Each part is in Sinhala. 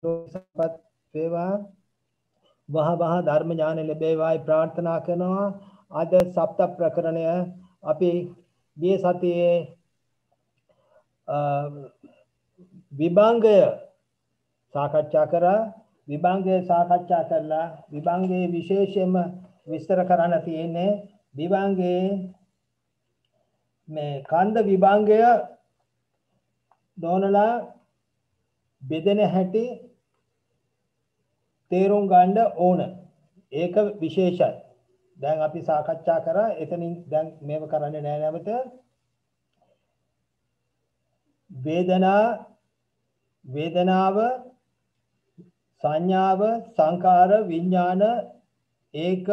සපත් වේවා වහ වහ ධර්ම ඥාන ලැබේවායි ප්‍රාර්ථනා කරනවා. අද සප්ත ප්‍රකරණය අපි ගිය සතියේ විභංගය සාකච්ඡා කරා. විභංගය සාකච්ඡා කළා. විභංගයේ විශේෂයෙන්ම විස්තර කරන්න තියෙන්නේ විභංගයේ මේ කන්ද විභංගය දෝනලා බෙදෙන හැටි තේරුම් ගන්න ඕන. ඒක විශේෂයි. දැන් අපි සාකච්ඡා කරා. එතනින් දැන් මේව කරන්නේ නැහැ නැවත. වේදනාව සංඥාව සංකාර විඥාන ඒක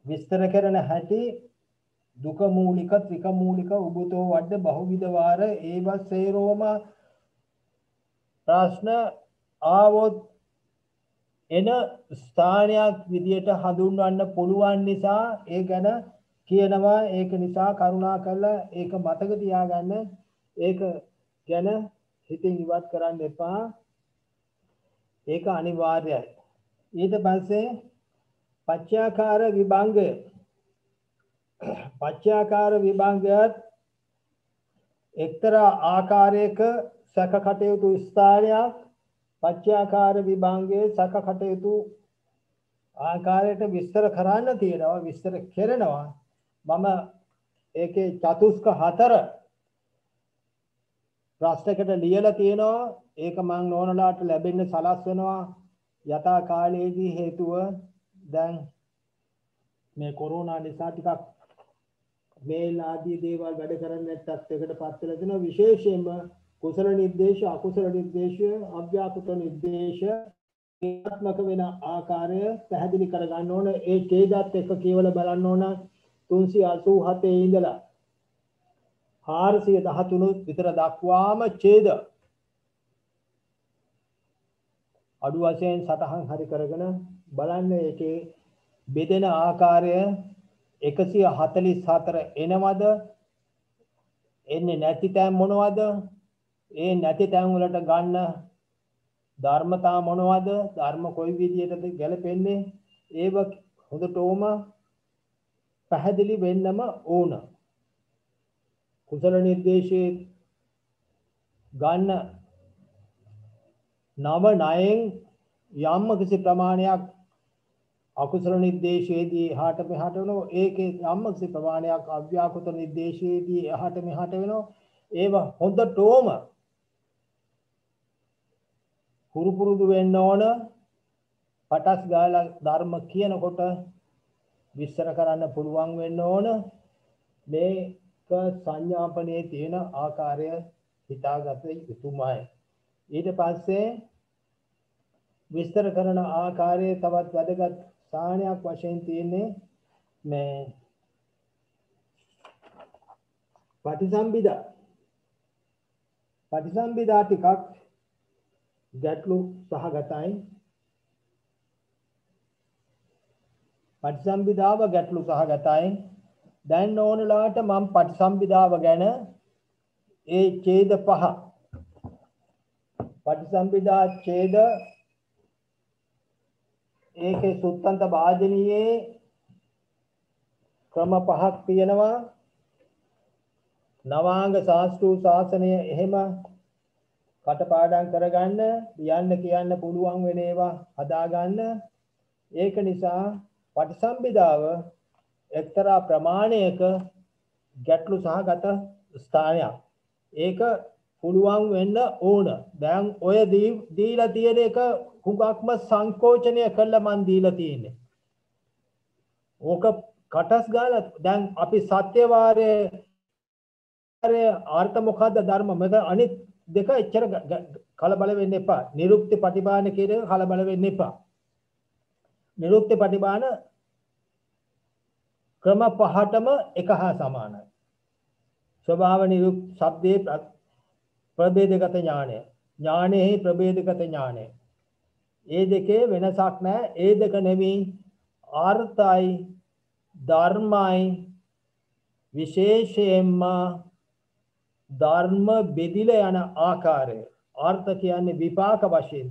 විස්තර කරන හැටි දුක මූලික ත්‍රික මූලික උබතෝ වඩ බහුවිධ වාර ඒවසේරෝම ප්‍රශ්න ආවොත් එන ස්ථානයක් විදියට හඳුන්වන්න පුළුවන් නිසා ඒ ගැන කියනවා. ඒක නිසා කරුණා කරලා ඒක මතක තියාගන්න. ඒක ගැන හිතින් ඉවත් කරන්න එපා. ඒක අනිවාර්යයි. ඊට පස්සේ පච්චාකාර විභංගය. පච්චාකාර විභංගයත් එක්තරා ආකාරයක සැක කටයුතු ස්ථානයක්. පච්චාකාර විභංගයේ සැක කටයුතු ආකාරයට විස්තර කරන්න තියෙනවා. විස්තර කරනවා. මම ඒකේ චතුස්ක 4 ප්‍රශ්නකට ලියලා තියෙනවා. ඒක මම නෝනලාට ලැබෙන්න සලස්වනවා. යථා කාලයේදී හේතුව දැන් මේ කොරෝනා නිසා ටිකක් මේල් ආදී දේවල් වැඩ කරන්නේ නැත්තත් එකට පත් වෙලා තියෙනවා. විශේෂයෙන්ම කුසල නිर्देश අකුසල නිर्देश අව්‍යාකෘත නිर्देश ක්‍රියාත්මක වෙන ආකාරය පැහැදිලි කර ගන්න ඕන. ඒ ඡේදات එක කියවලා බලන්න ඕන. 387 ඉඳලා 413 විතර දක්වාම ඡේද අඩු වශයෙන් සටහන් හරි කරගෙන බලන්න. ඒකේ බෙදෙන ආකාරය 144 එනවද? එන්නේ නැති තැන් මොනවද? ඒ නැති තැන් වලට ගන්න ධර්මතා මොනවද? ධර්ම කොයි විදිහටද ගැලපෙන්නේ? ඒව හොඳටම පැහැදිලි වෙන්නම ඕන. කුසල නිर्देशයේ ගන්න නව ණයෙන් යම් කිසි ප්‍රමාණයක් අකුසල නිर्देशයේදී එහාට මෙහාට වෙනවා. ඒකේ යම් කිසි ප්‍රමාණයක් අව්‍යාකෘත නිर्देशයේදී එහාට මෙහාට වෙනවා. ඒව හොඳටම පුරුදු වෙන්න ඕන. පටස් ගාලා ධර්ම කියනකොට විස්තර කරන්න පුළුවන් වෙන්න ඕන. මේක සංඥාපනයේ තියෙන ආකාරය හිතාගත යුතුමයි. ඊට පස්සේ විස්තර කරන ආකාරයේ තවත් වැදගත් ස්ථානයක් වශයෙන් තියෙන්නේ මේ පටිසම්භිදා. පටිසම්භිදා ටිකක් ගැටලු සහගතයි. පටිසම්භිදාව ගැටලු සහගතයි. දැන් ඕනලාට මම පටිසම්භිදාව ගැන ඒ ඡේද 5 පටිසම්භිදා ඡේද ඒකේ සුත්තන්ත වාදනීයේ ක්‍රම 5ක් තියෙනවා. නවාංග ශාස්ත්‍රීය ශාසනය එහෙම කටපාඩම් කරගන්න කියන්න පුළුවන් වෙන ඒවා හදාගන්න. ඒක නිසා පටිසම්භිදාව එක්තරා ප්‍රමාණයක ගැටලු සහගත ස්ථානයක්. ඒක පුළුවන් වෙන්න ඕන. දැන් ඔය දීලා තියෙන එක හුඟක්ම සංකෝචනය කළා මන් දීලා තියෙන්නේ. ඕක කටස් ගාලා දැන් අපි සත්‍යවාරයේ අර්ථ මොකද්ද ධර්ම මත අනිත් දෙක එච්චර කලබල වෙන්න එපා. නිරුක්ති ප්‍රතිපාන කියන එක කලබල වෙන්න එපා. නිරුක්ති ප්‍රතිපාන ක්‍රම 5ටම එක හා සමානයි. ස්වභාව නිරුක්ති ශබ්දේ ප්‍රභේදගත ඥානය. ඥානෙහි ප්‍රභේදගත ඥානය. ඒ දෙකේ වෙනසක් නැහැ. ඒ දෙක නෙමෙයි අර්ථයි ධර්මයි විශේෂයෙන්ම ධර්ම බෙදිලා යන ආකාරය අර්ථ කියන්නේ විපාක වශයෙන්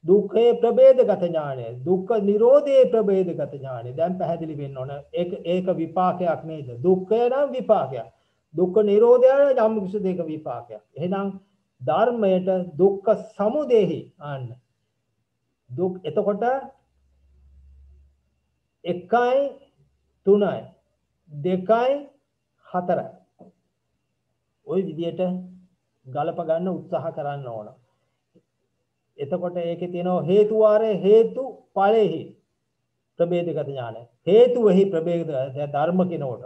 දුක්ඛේ ප්‍රභේදගත ඥානය, දුක්ඛ නිරෝධේ ප්‍රභේදගත ඥානය. දැන් පැහැදිලි වෙන්න ඕන. ඒක විපාකයක් නේද? දුක්ඛය නම් විපාකයක්. දුක්ඛ නිරෝධය නම් කිසි දෙක විපාකයක්. එහෙනම් ධර්මයට දුක්ඛ සමුදයයි ආන්න. දුක් එතකොට 1යි 3යි 2යි 4යි ওই විදියට ගලප ගන්න උත්සාහ කරන්න ඕන. එතකොට ඒකේ තියෙනවා හේතු වාරේ හේතු ඵලෙහි ප්‍රභේදගත ඥානය. හේතුෙහි ප්‍රභේද ධර්ම කිනෝට.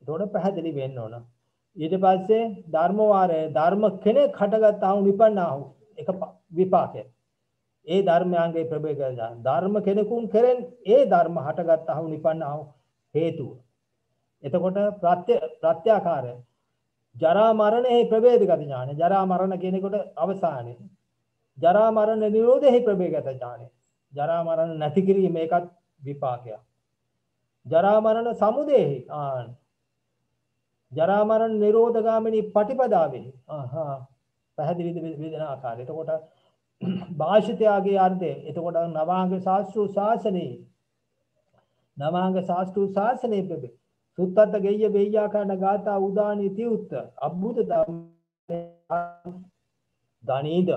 ඒතකොට පැහැදිලි වෙන්න ඕන. ඊට පස්සේ ධර්ම වාරේ ධර්ම කෙනෙක් හටගත්තා වූ නිපන්නා වූ එක විපාකය. ඒ ධර්මයන්ගේ ප්‍රභේදගත ඥාන. ධර්ම කෙනෙකුන් කෙරෙන් ඒ ධර්ම හටගත්තා වූ නිපන්නා වූ හේතුව. එතකොට ප්‍රත්‍යාකාරය. ජරා මරණෙහි ප්‍රභේදගත ඥානය. ජරා මරණ කෙනෙකුට අවසානයේ ජරා මරණ නිරෝධෙහි ප්‍රභේදගත ඥානය. ජරා මරණ නැති කිරීම ඒකත් විපාකයක්. ජරා මරණ සමුදයෙහි ජරා මරණ නිරෝධගාමිනී පටිපදාවෙහි පැහැදිලි වෙන ආකාරය. එතකොට භාෂිතයාගේ අර්ථය එතකොට නවාංග ශාස්ත්‍රීය ශාසනයේ නවාංග ශාස්ත්‍රීය ශාසනයේ ප්‍රභේ සුත්තත් ගෙය්‍ය වෙය්‍යාකරණ ගාථා උදානී තිඋත්ත අබ්බුත දනීද.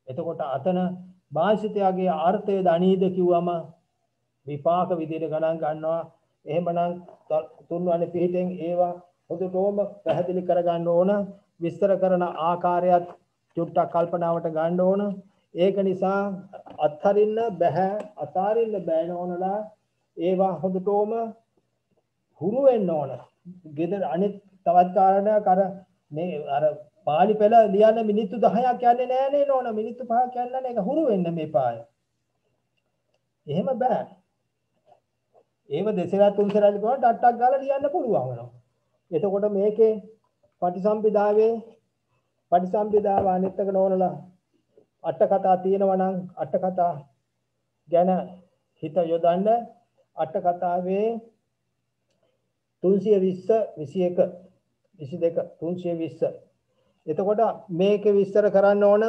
එතකොට අතන භාෂිතයාගේ අර්ථය දනීද කිව්වම විපාක විදිහට ගණන් ගන්නවා. එහෙමනම් තුන්වැනි පිටෙන් ඒවා හොඳටම පැහැදිලි කරගන්න ඕන. විස්තර කරන ආකාරයත් චුට්ටක් කල්පනාවට ගන්න ඕන. ඒක නිසා අත්හරින්න බෑ නෝනලා ඒවා හොඳටම හුරු වෙන්න ඕන. ගෙදර අනිත් තවත් කාරණයක් මේ පාලි පෙළ ලියන්න මිනිත්තු 10ක් යන්නේ නෑනේ නෝන. මිනිත්තු 5ක් යන්නනේ. ඒක හුරු වෙන්න මේ පාය. එහෙම බෑ. ඒව දෙසරා තුන්සරා ගාන ටට්ටක් ගාලා ලියන්න පුළුවන් වෙනවා. එතකොට මේකේ පටිසම්භිදාව අනිත් එක නෝනලා අට කතා තියෙනවා නම් අට කතා ගැන හිත යොදන්න. අට කතාවේ 320 21 22 320. එතකොට මේකේ විස්තර කරන්න ඕන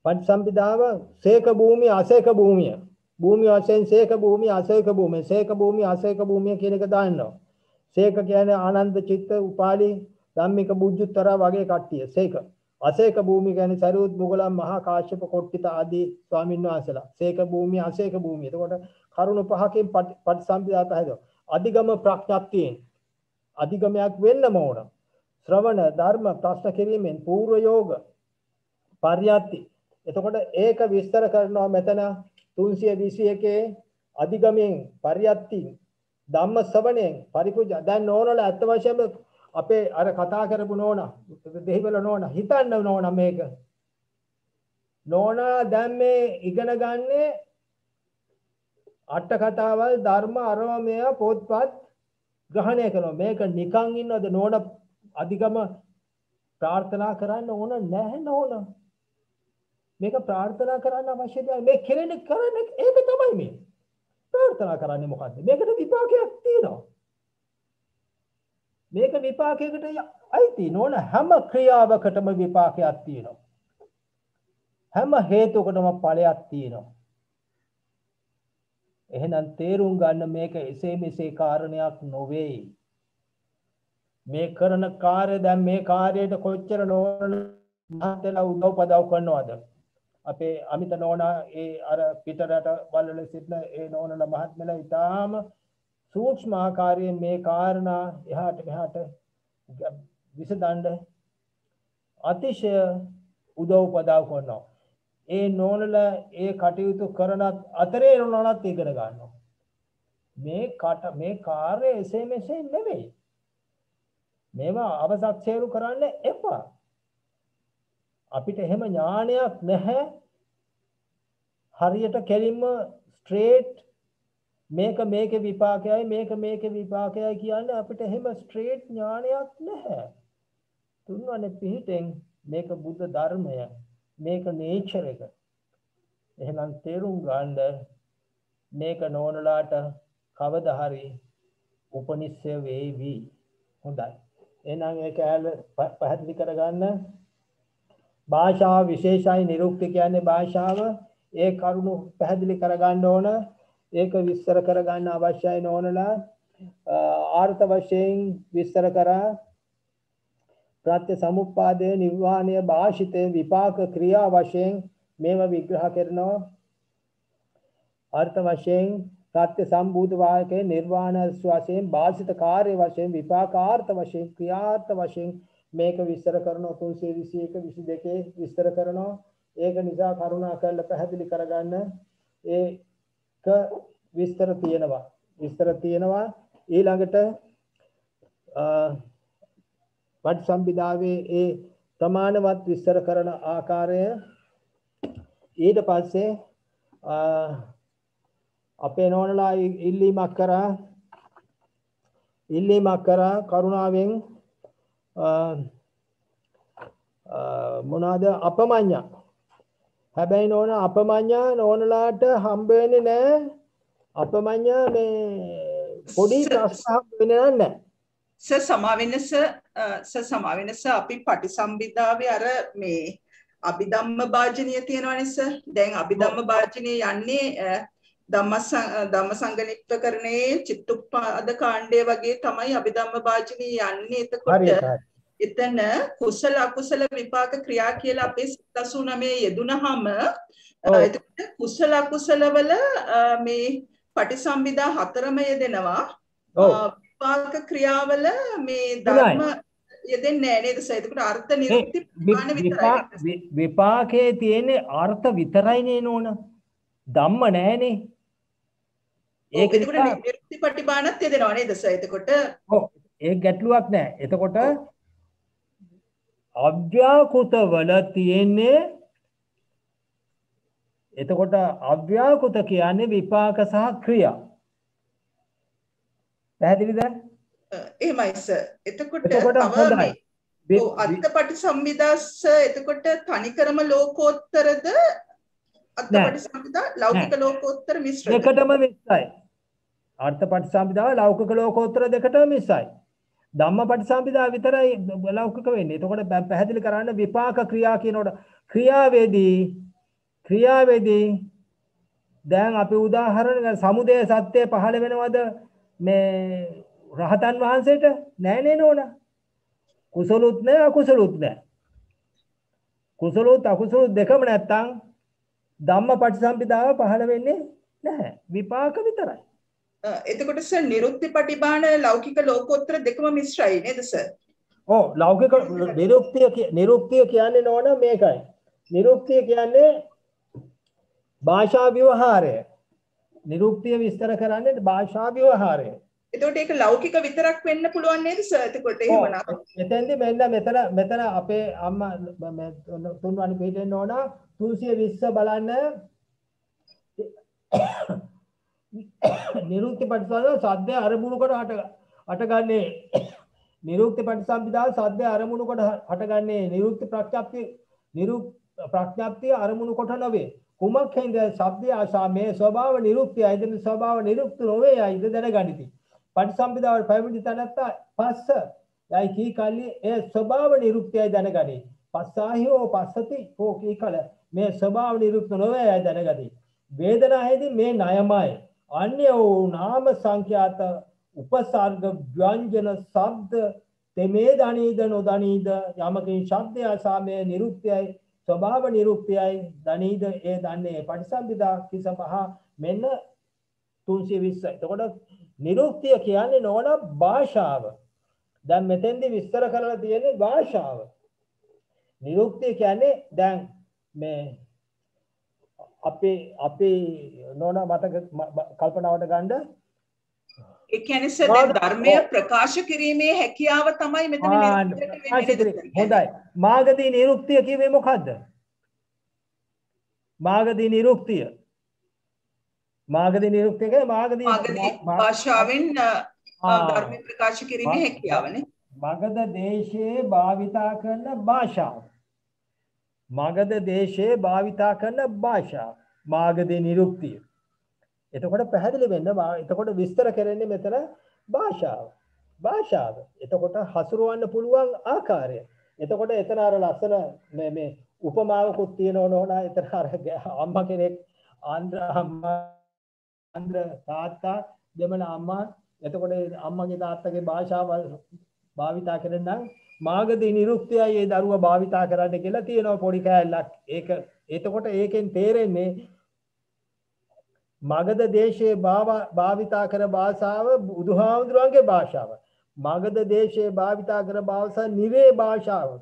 පටිසම්භිදාව සේක භූමිය අසේක භූමිය. භූමිය වශයෙන් සේක භූමිය අසේක භූමිය. සේක භූමිය අසේක භූමිය කියන එක දාන්නවා. සේක කියන්නේ ආනන්ද චිත්ත උපාලි ධම්මික බුද්ධුත්තර වගේ කට්ටිය සේක. අසේක භූමිය කියන්නේ සරියුත් මුගලන් මහා කාශ්‍යප කොට්ටිත ආදී ස්වාමීන් වහන්සේලා. සේක භූමිය අසේක භූමිය. එතකොට කරුණු පහකින් පටිසම්භිදා පැහැදිලිව. අධිගම ප්‍රඥප්තියෙන් අධිගමයක් වෙන්නම ඕන. ශ්‍රවණ ධර්ම ප්‍රශ්න කිරීමෙන් පූර්ව යෝග පරියත්ති. එතකොට ඒක විස්තර කරනවා මෙතන 321 අධිගමයෙන් පරියත්ති ධම්ම ශ්‍රවණයෙන් පරිපූජ. දැන් නෝනලා අත්ත වශයෙන්ම අපේ අර කතා කරපු නෝනා දෙහිවල නෝනා හිතන්න නෝනා මේක. නෝනා දැන් මේ ඉගෙන ගන්නේ අට කතාවල් ධර්ම අරමය පොත්පත් ග්‍රහණය කරනවා. මේක නිකන් ඉන්නවද නෝන? අධිගම ප්‍රාර්ථනා කරන්න ඕන නැහැ නෝන. මේක ප්‍රාර්ථනා කරන්න අවශ්‍ය දෙයක්. මේ කෙරෙන්නේ කරන්නේ ඒක තමයි මේ. ප්‍රාර්ථනා කරන්නේ මොකද්ද? මේකට විපාකයක් තියෙනවා. මේක විපාකයකට අයිති නෝන. හැම ක්‍රියාවකටම විපාකයක් තියෙනවා. හැම හේතුවකටම ඵලයක් තියෙනවා. එහෙනම් තේරුම් ගන්න මේක එසේ මෙසේ කාරණයක් නොවේ. මේ කරන කාර්ය දැන් මේ කාර්යයට කොච්චර නෝන මහතලා උදව්පදව් කරනවද? අපේ අමිත නෝනා ඒ අර පිටරට වලල සිටින ඒ නෝනලා මහත්මලා ඊටාම සූක්ෂම ආකාරයෙන් මේ කාරණා එහාට මෙහාට විසඳන්න අතිශය උදව්පදව් කරනවා. ඒ නෝනලා ඒ කටයුතු කරන අතරේ නෝනත් ඉගෙන ගන්නවා. මේ කාර්ය එසේ මෙසේ නෙමෙයි. මේවා අවසක්සේරු කරන්න එපා. අපිට එහෙම ඥානයක් නැහැ. හරියට කෙලින්ම ස්ට්‍රේට් මේකේ විපාකයයි මේකේ විපාකයයි කියන්නේ අපිට එහෙම ස්ට්‍රේට් ඥානයක් නැහැ. තුන්වනේ පිහිටෙන් මේක බුද්ධ ධර්මය. මේක නේචර් එක. එහෙනම් තේරුම් ගන්න මේක නෝනලාට කවදා හරි උපනිශ්‍රය වේවි. හොඳයි. එහෙනම් ඒක පැහැදිලි කරගන්න. භාෂාව විශේෂයි නිරුක්ති කියන්නේ භාෂාව ඒ කරුණු පැහැදිලි කරගන්න ඕන ඒක විස්තර කරගන්න අවශ්‍යයි නෝනලා ආර්ථ වශයෙන් විස්තර කරා ප්‍රත්‍ය සමුප්පාදයේ නිර්වාණය භාෂිතේ විපාක ක්‍රියා වශයෙන් මේව විග්‍රහ කරනවා අර්ථ වශයෙන් ප්‍රත්‍ය සම්බුද්ධ වාක්‍යයේ නිර්වාණ වශයෙන් භාෂිත කාර්ය වශයෙන් විපාකාර්ථ වශයෙන් ක්‍රියාර්ථ වශයෙන් මේක විස්තර කරනවා 321 22 විස්තර කරනවා ඒක නිසා කරුණා කරලා පැහැදිලි කරගන්න ඒක විස්තර තියෙනවා ඊළඟට පටිසම්භිදාවේ ඒ ප්‍රමාණවත් විස්තර කරන ආකාරය ඊට පස්සේ අපේ නෝනලා ඉල්ලීමක් කරා කරුණාවෙන් මොනවාද අපමඤ්ඤා හැබැයි නෝන අපමඤ්ඤා නෝනලාට හම්බ වෙන්නේ නැහැ අපමඤ්ඤා මේ පොඩි ප්‍රශ්න හම්බ වෙන්නේ නැහැ සමාවෙනස අපි පටිසම්භිදාවේ අර මේ අභිධම්ම භාජනීය තියෙනවනේ සර් දැන් අභිධම්ම භාජනීය යන්නේ ධම්මසංගණිත්වකරණයේ චිත්තුප්පාද කාණ්ඩය වගේ තමයි අභිධම්ම භාජනීය යන්නේ එතකොට එතන කුසල අකුසල විපාක ක්‍රියා කියලා අපේ 89 යෙදුනහම එතකොට කුසල අකුසල වල මේ පටිසම්භිදා හතරම යෙදෙනවා විපාක ක්‍රියාවල මේ ධර්ම යෙදෙන්නේ නැහැ නේද සර් එතකොට අර්ථ නිරුක්ති විපාකයේ තියෙන අර්ථ විතරයි නේ නෝන ධම්ම නැහැනේ ඒක නිරුක්ති පටිභානත් යෙදෙනවා නේද සර් එතකොට ඔව් ඒක ගැටලුවක් නැහැ එතකොට අව්‍යාකෘත වල තියෙන්නේ එතකොට අව්‍යාකෘත කියන්නේ විපාක සහ ക്രിයා පැහැදිලිද එහෙමයි සර් එතකොට තව අත්පටිසම්භිදාස්ස එතකොට තනිකරම ලෝකෝත්තරද අත්පටිසම්භිදා ලෞකික ලෝකෝත්තර මිශ්‍රද දෙකටම මිශ්‍රයි අර්ථපටිසම්භිදාව ලෞකික ලෝකෝත්තර දෙකටම මිශ්‍රයි ධම්මපටිසම්භිදා විතරයි ලෞකික වෙන්නේ එතකොට පැහැදිලි කරන්න විපාක ක්‍රියා කියනකොට ක්‍රියාවේදී දැන් අපි උදාහරණ සමුදය සත්‍ය පහළ වෙනවද මේ රහතන් වහන්සේට නෑ නේ නෝනා කුසලුත් නෑ අකුසලුත් නෑ කුසලුත් අකුසලුත් දෙකම නැත්තම් ධම්මපටිසම්භිදාව පහළ වෙන්නේ නැහැ විපාක විතරයි එතකොට සර් නිරුක්ති පටිභාන ලෞකික ලෝකෝත්තර දෙකම මිශ්‍රයි නේද සර් ඔව් ලෞකික නිරුක්තිය කියන්නේ නෝනා මේකයි නිරුක්තිය කියන්නේ භාෂා ව්‍යවහාරය නිරුක්තිය විස්තර කරන්නේ භාෂා ව්‍යවහාරය එතකොට ඒක ලෞකික විතරක් වෙන්න පුළුවන් නේද සර් එතකොට එහෙමනම් එතෙන්දි මෙතන අපේ අම්මා තුන්වනි පිටෙන්න ඕන 320 බලන්න නිරුක්ති පටිසම්භිදාව සද්දය අරමුණු කොට හටගන්නේ නිරුක්ති පටිසම්භිදාව සද්දය අරමුණු කොට හටගන්නේ නිරුක්ති ප්‍රඥාප්තිය අරමුණු කොට නොවේ කුමක් හින්ද ශබ්දය ආශා මේ ස්වභාව නිරුක්තියයිද ස්වභාව නිරුක්ති නොවේයයිද දැනගනිති පටිසම්භිදාවට පැමිණි තැනැත්තා පස්ස යයි කී කල්ලි ඒ ස්වභාව නිරුක්තියයි දැනගනි පස්සාහිෝ පස්සති හෝ කී කල මේ ස්වභාව නිරුක්ත නොවේයයි දැනගනි වේදනාවේදී මේ ණයමයි අන්‍ය වූ නාම සංඛ්‍යාත උපසර්ග ව්‍යංජන ශබ්ද තෙමේ දනීද නොදනීද යමකින් ශබ්දය ආශා මේ නිරුක්තියයි ස්වභාව නිරුක්තියයි දනීද ඒ දන්නේ පටිසම්භිදා කිස පහ මෙන්න 320 එතකොට නිරුක්තිය කියන්නේ නෝන භාෂාව දැන් මෙතෙන්දි විස්තර කරලා තියෙන්නේ භාෂාව නිරුක්තිය කියන්නේ දැන් මේ අපේ නෝන මතක කල්පනාවට ගන්න ඒ කියන්නේ සර් දැන් ධර්මය ප්‍රකාශ කිරීමේ හැකියාව තමයි මෙතන හොඳයි මාගදී නිරුක්තිය කිව්වේ මොකද්ද මාගදී නිරුක්තිය භාෂාවෙන් ධර්ම ප්‍රකාශ කිරීමේ හැකියාවනේ මගධ දේශයේ භාවිතා කරන භාෂාව මගධ දේශයේ භාවිතා කරන භාෂාව මාගදී නිරුක්තිය එතකොට පැහැදිලි වෙන්න එතකොට විස්තර කරන්නේ මෙතන භාෂාව එතකොට හසුරවන්න පුළුවන් ආකාරය එතකොට එතන අර ලස්සන මේ උපමාවකුත් තියෙනවා නෝනා. එතන අර අම්මා කෙනෙක් ආන්ද්‍ර තාත්තා දෙමළ අම්මා. එතකොට අම්මගේ තාත්තගේ භාෂාව භාවිතා කරන නම් මාගදී නිරුක්තියයි ඒ දරුවා භාවිතා කරන්න කියලා තියෙනවා පොඩි කෑල්ලක්. ඒක එතකොට ඒකෙන් තේරෙන්නේ මගධ දේශයේ භාවිතා කර භාෂාව බුදුහාමුදුරන්ගේ භාෂාව. මගධ දේශයේ භාවිතා කර භාෂාව නිරේ භාෂාව.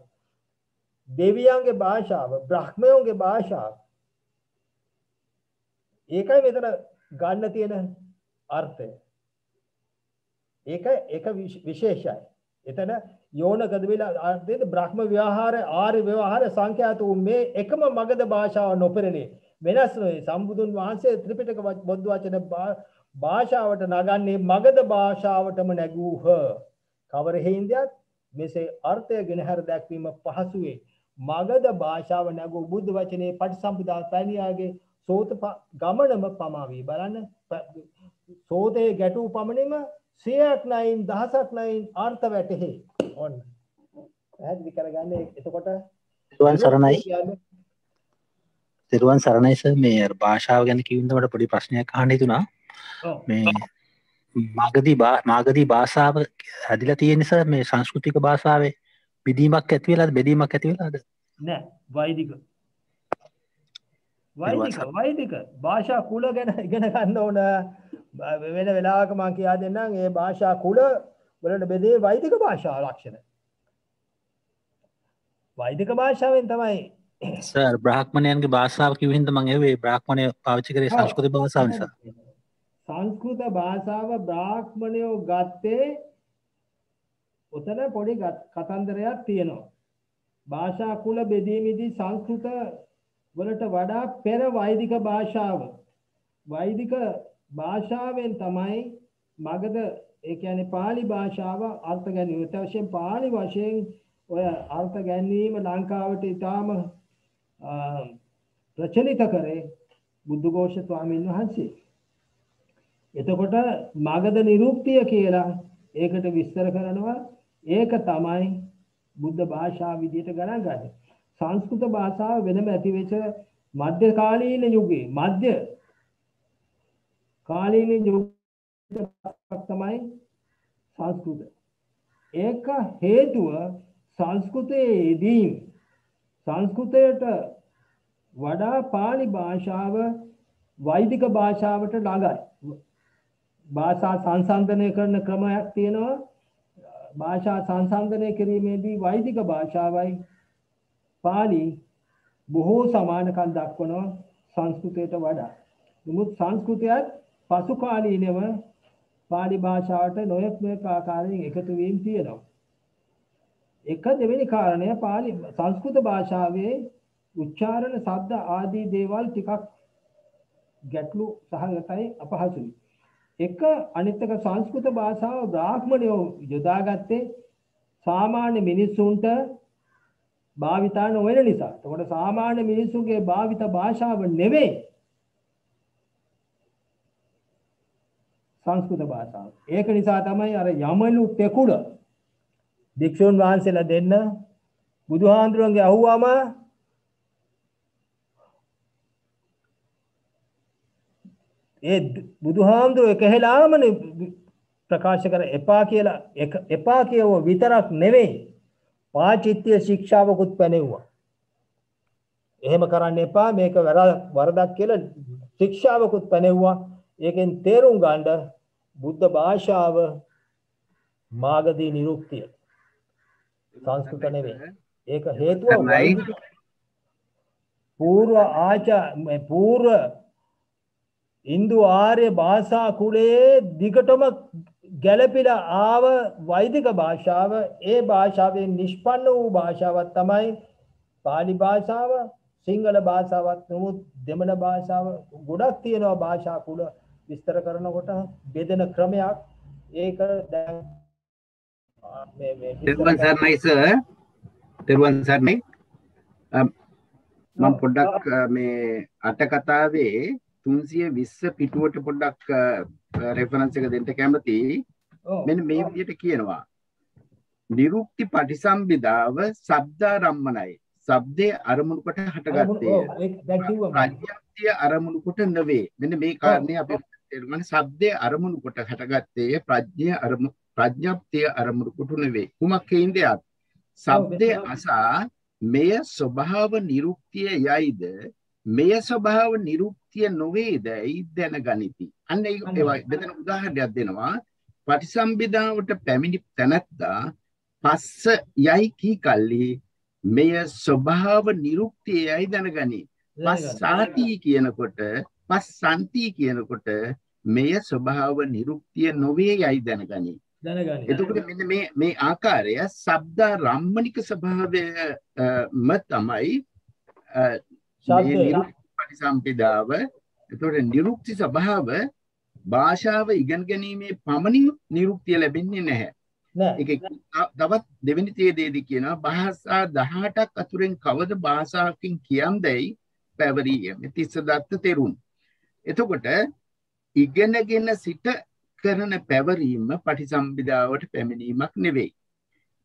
දෙවියන්ගේ භාෂාව, බ්‍රහ්මයන්ගේ භාෂාව. ඒකයි මෙතන ගන්න තියෙන අර්ථය. ඒක විශේෂයි. එතන යෝන ගදවිලා අර්ථයේ බ්‍රහ්ම ව්‍යවහාර ආර්ය ව්‍යවහාර සංඛ්‍යාත වූ මේ එකම මගධ භාෂාව නොපෙරළේ. වෙනස් වේ. සම්බුදුන් වහන්සේ ත්‍රිපිටක බොද්ධ වචන භාෂාවට නගන්නේ මගධ භාෂාවටම නැගූහ. කවර හේන්දයක් මෙසේ අර්ථය ගෙනහැර දැක්වීම පහසු වේ. මගධ භාෂාව නැගූ බුද්ධ වචනේ පටිසම්භිදා පැණියාගේ සෝත ගමනම පමා වේ. බලන්න සෝතේ ගැටු පමණින්ම 100ක් නැයින් 1000ක් නැයින් අර්ථ වැටෙහි. ඔන්න. පැහැදිලි කරගන්න. එතකොට තිරුවන් සරණයි සර්. මේ භාෂාව ගැන කිව්වොත් පොඩි ප්‍රශ්නයක් අහන්න හිතුණා. මේ මාගධී භාෂාව හැදිලා තියෙන නිසා මේ සංස්කෘතික භාෂාවේ බෙදීමක් ඇති වෙලාද නෑ. වෛදික භාෂා කුල ගැන ඉගෙන ගන්න ඕන. වෙන වෙලාවක මම කියා දෙන්නම්. ඒ භාෂා කුල වලට බෙදේ වෛදික භාෂා ලක්ෂණ. වෛදික භාෂාවෙන් තමයි සර් බ්‍රාහ්මණයන්ගේ භාෂාව කිව්ව හින්දා මම ඒ බ්‍රාහ්මණය පාවිච්චි කරේ සංස්කෘත භාෂාව නිසා. සංස්කෘත භාෂාව බ්‍රාහ්මණයෝ ගත්තේ උතන පොඩි කතන්දරයක් තියෙනවා. භාෂා කුල බෙදීමේදී සංස්කෘත වලට වඩා පෙර වෛදික භාෂාව. වෛදික භාෂාවෙන් තමයි මගධ ඒ කියන්නේ පාලි භාෂාව අර්ථ ගැනීම. ඒත් වශයෙන් පාලි වශයෙන් ඔය අර්ථ ගැනීම ලංකාවට ඊටාම ප්‍රචලිත කරේ බුද්ධඝෝෂ ස්වාමීන් වහන්සේ. එතකොට මගධ නිරුක්තිය කියලා ඒකට විස්තර කරනවා. ඒක තමයි බුද්ධ භාෂාව විදිහට ගණන් ගන්න. සංස්කෘත භාෂාව වෙනම ඇති වෙච්ච මධ්‍ය කාලීන යුගයේ මධ්‍ය කාලීන යුගයක් තමයි සංස්කෘත. ඒක හේතුව සංස්කෘතයේදී සංස්කෘතයට වඩා පාලි භාෂාව වෛදික භාෂාවට ළඟයි. භාෂා සංසන්දනය කරන ක්‍රමයක් තියෙනවා. භාෂා සංසන්දනය කිරීමේදී වෛදික භාෂාවයි පාලි බොහෝ සමානකම් දක්වනවා සංස්කෘතයට වඩා. නමුත් සංස්කෘතයත් පසු කාලීනව පාලි භාෂාවට නොයෙක් ආකාරයෙන් එකතු වීම තියෙනවා. එක දෙවෙනි කාරණය පාලි සංස්කෘත භාෂාවේ උච්චාරණ ශබ්ද ආදී දේවල් ටිකක් ගැටලු සහගතයි අපහසුයි. එක අනිත් එක සංස්කෘත භාෂාව බ්‍රාහ්මණයෝ යොදාගත්තේ සාමාන්‍ය මිනිසුන්ට භාවිතා නොවන නිසා. එතකොට සාමාන්‍ය මිනිසුන්ගේ භාවිත භාෂාව නෙවෙයි සංස්කෘත භාෂාව. ඒක නිසා තමයි අර යමලු තෙකුඩ භික්ෂුන් වහන්සේලා දෙන්න බුදුහාඳුරන්ගේ අහුවම ඒ බුදුහාමුදුරුවෝ එකහෙලාම ප්‍රකාශ කර එපා කියලා එපා කියව විතරක් නෙවෙයි පාචිත්‍ය ශික්ෂාවකුත් පැනෙව්වා. එහෙම කරන්න එපා මේක වරදක් කියලා ශික්ෂාවකුත් පැනෙව්වා. ඒකෙන් තේරුම් ගන්න බුද්ධ භාෂාව මාගධී නිරුක්තිය සංස්කෘත නෙවෙයි. ඒක හේතුව පූර්ව ඉන්දු ආර්ය භාෂා කුලයේ දිගටම ගැළපිලා ආව වෛදික භාෂාව. ඒ භාෂාවෙන් නිෂ්පන්න වූ භාෂාවක් තමයි පාලි භාෂාව. සිංහල භාෂාවත් නමුත් දෙමළ භාෂාව ගොඩක් තියෙනවා. භාෂා කුල විස්තර කරනකොට බෙදෙන ක්‍රමයක්. ඒක දැන් තෙරුවන් සරණයි සර්. තෙරුවන් සරණයි. මම පොඩ්ඩක් මේ අට කතාවේ 320 පිටුවට පොඩ්ඩක් රෙෆරන්ස් එක දෙන්න කැමතියි. මෙන්න මේ විදිහට කියනවා. නිරුක්ති පටිසම්භිදාව ශබ්දාරම්මනයි. ශබ්දයේ අරමුණු කොට හටගත්තේ. දැන් කිව්වම ප්‍රඥප්තිය අරමුණු කොට නෙවෙයි. මෙන්න මේ කාරණේ අපි තේරුම් ශබ්දයේ අරමුණු කොට හටගත්තේ ප්‍රඥප්තිය අරමුණු කොට නෙවෙයි. කුමක් හේින්දයක්? ශබ්දයේ අසා මෙය ස්වභාව නිරුක්තිය යයිද මෙය ස්වභාව නිරුක්තිය නොවේද යි දැනගනිති. අන්න ඒක මෙතන උදාහරණයක් දෙනවා. පටිසම්භිදාවට පැමිණි තැනැත්තා පස්ස යයි කී කල්ලි මෙය ස්වභාව නිරුක්තියයි දැනගනි. පස්සාති කියනකොට පස්සන්ති කියනකොට මෙය ස්වභාව නිරුක්තිය නොවේ යයි දැනගනි. එතකොට මෙන්න මේ ආකාරය ශබ්ද රම්මනික ස්වභාවයම තමයි පටිසම්භිදාව. එතකොට නිරුක්ති ස්වභාව භාෂාව ඉගෙන ගැනීමේ පමණින් නිරුක්තිය ලැබෙන්නේ නැහැ. තවත් දෙවෙනි තේදේදී කියනවා භාෂා 18ක් අතුරෙන් කවද භාෂාවකින් කියන්දයි පැවරිය තිස්ස දත්ත තෙරුන්. එතකොට ඉගෙනගෙන සිට කරන පැවරීම පටිසම්භිදාවට පැමිණීමක් නෙවෙයි.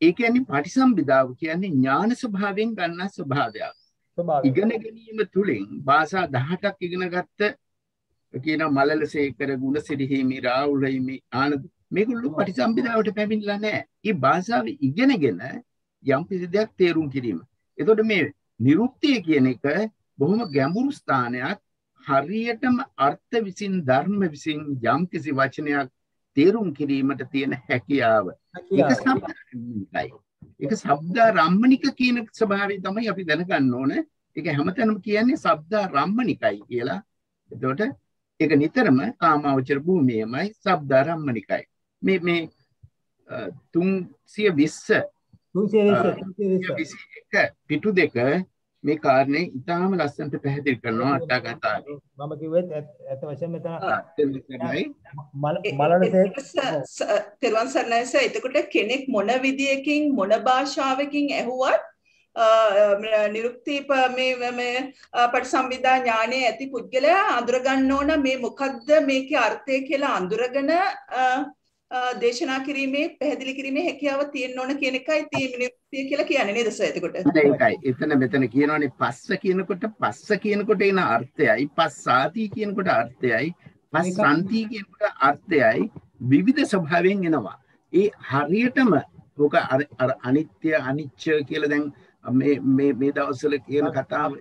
ඒ කියන්නේ පටිසම්භිදාව කියන්නේ ඥාන ස්වභාවයෙන් ගන්නා ස්වභාවයක්. ඉගෙන ගැනීම තුළින් භාෂා 18ක් ඉගෙන ගත්ත කියන මලලසේකර ගුණසිරි හිමි රාහුල හිමි ආනන්ද මේගොල්ලෝ පටිසම්භිදාවට පැමිණිලා නැහැ. මේ භාෂාව ඉගෙනගෙන යම් කිසි දෙයක් තේරුම් කිරීම. එතකොට මේ නිරුක්තිය කියන එක බොහොම ගැඹුරු ස්ථානයක්. හරියටම අර්ථ විසින් ධර්ම විසින් යම් කිසි වචනයක් තේරුම් කිරීමට තියෙන හැකියාව. ඒක සම්පූර්ණයි. ඒක ශබ්ද රම්මනික කියන ස්වභාවය තමයි අපි දැනගන්න ඕන. ඒක හැමතැනම කියන්නේ ශබ්ද රම්මනිකයි කියලා. එතකොට ඒක නිතරම කාමාවචර භූමියමයි ශබ්ද රම්මනිකයි. මේ 321 පිටු දෙක මේ කාරණේ ඉතාම ලස්සනට පැහැදිලි කරනවා අටකතාවේ. මම කිව්වෙත් ඇත්ත වශයෙන්ම මෙතන තෙරුවන් සරණයි සර්. එතකොට කෙනෙක් මොන විදියකින් මොන භාෂාවකින් ඇහුවත් නිරුක්ති මේ පටිසම්භිදා ඥානයේ ඇති පුද්ගලයා අඳුර ගන්න ඕන මේ මොකද්ද මේකේ අර්ථය කියලා අඳුරගෙන දේශනා කිරීමේ පැහැදිලි කිරීමේ හැකියාව තියෙන්න ඕන කියන එකයි නිරුක්තිය කියලා කියන්නේ නේද සර්? එතකොට ඒකයි මෙතන කියනවානේ පස්ස කියනකොට එන අර්ථයයි පස්සාති කියනකොට අර්ථයයි පස්සන්ති කියනකොට අර්ථයයි විවිධ ස්වභාවයෙන් එනවා. ඒ හරියටම ඔක අර අනිත්‍ය අනිච්ච කියලා දැන් මේ දවස්වල කියන කතාව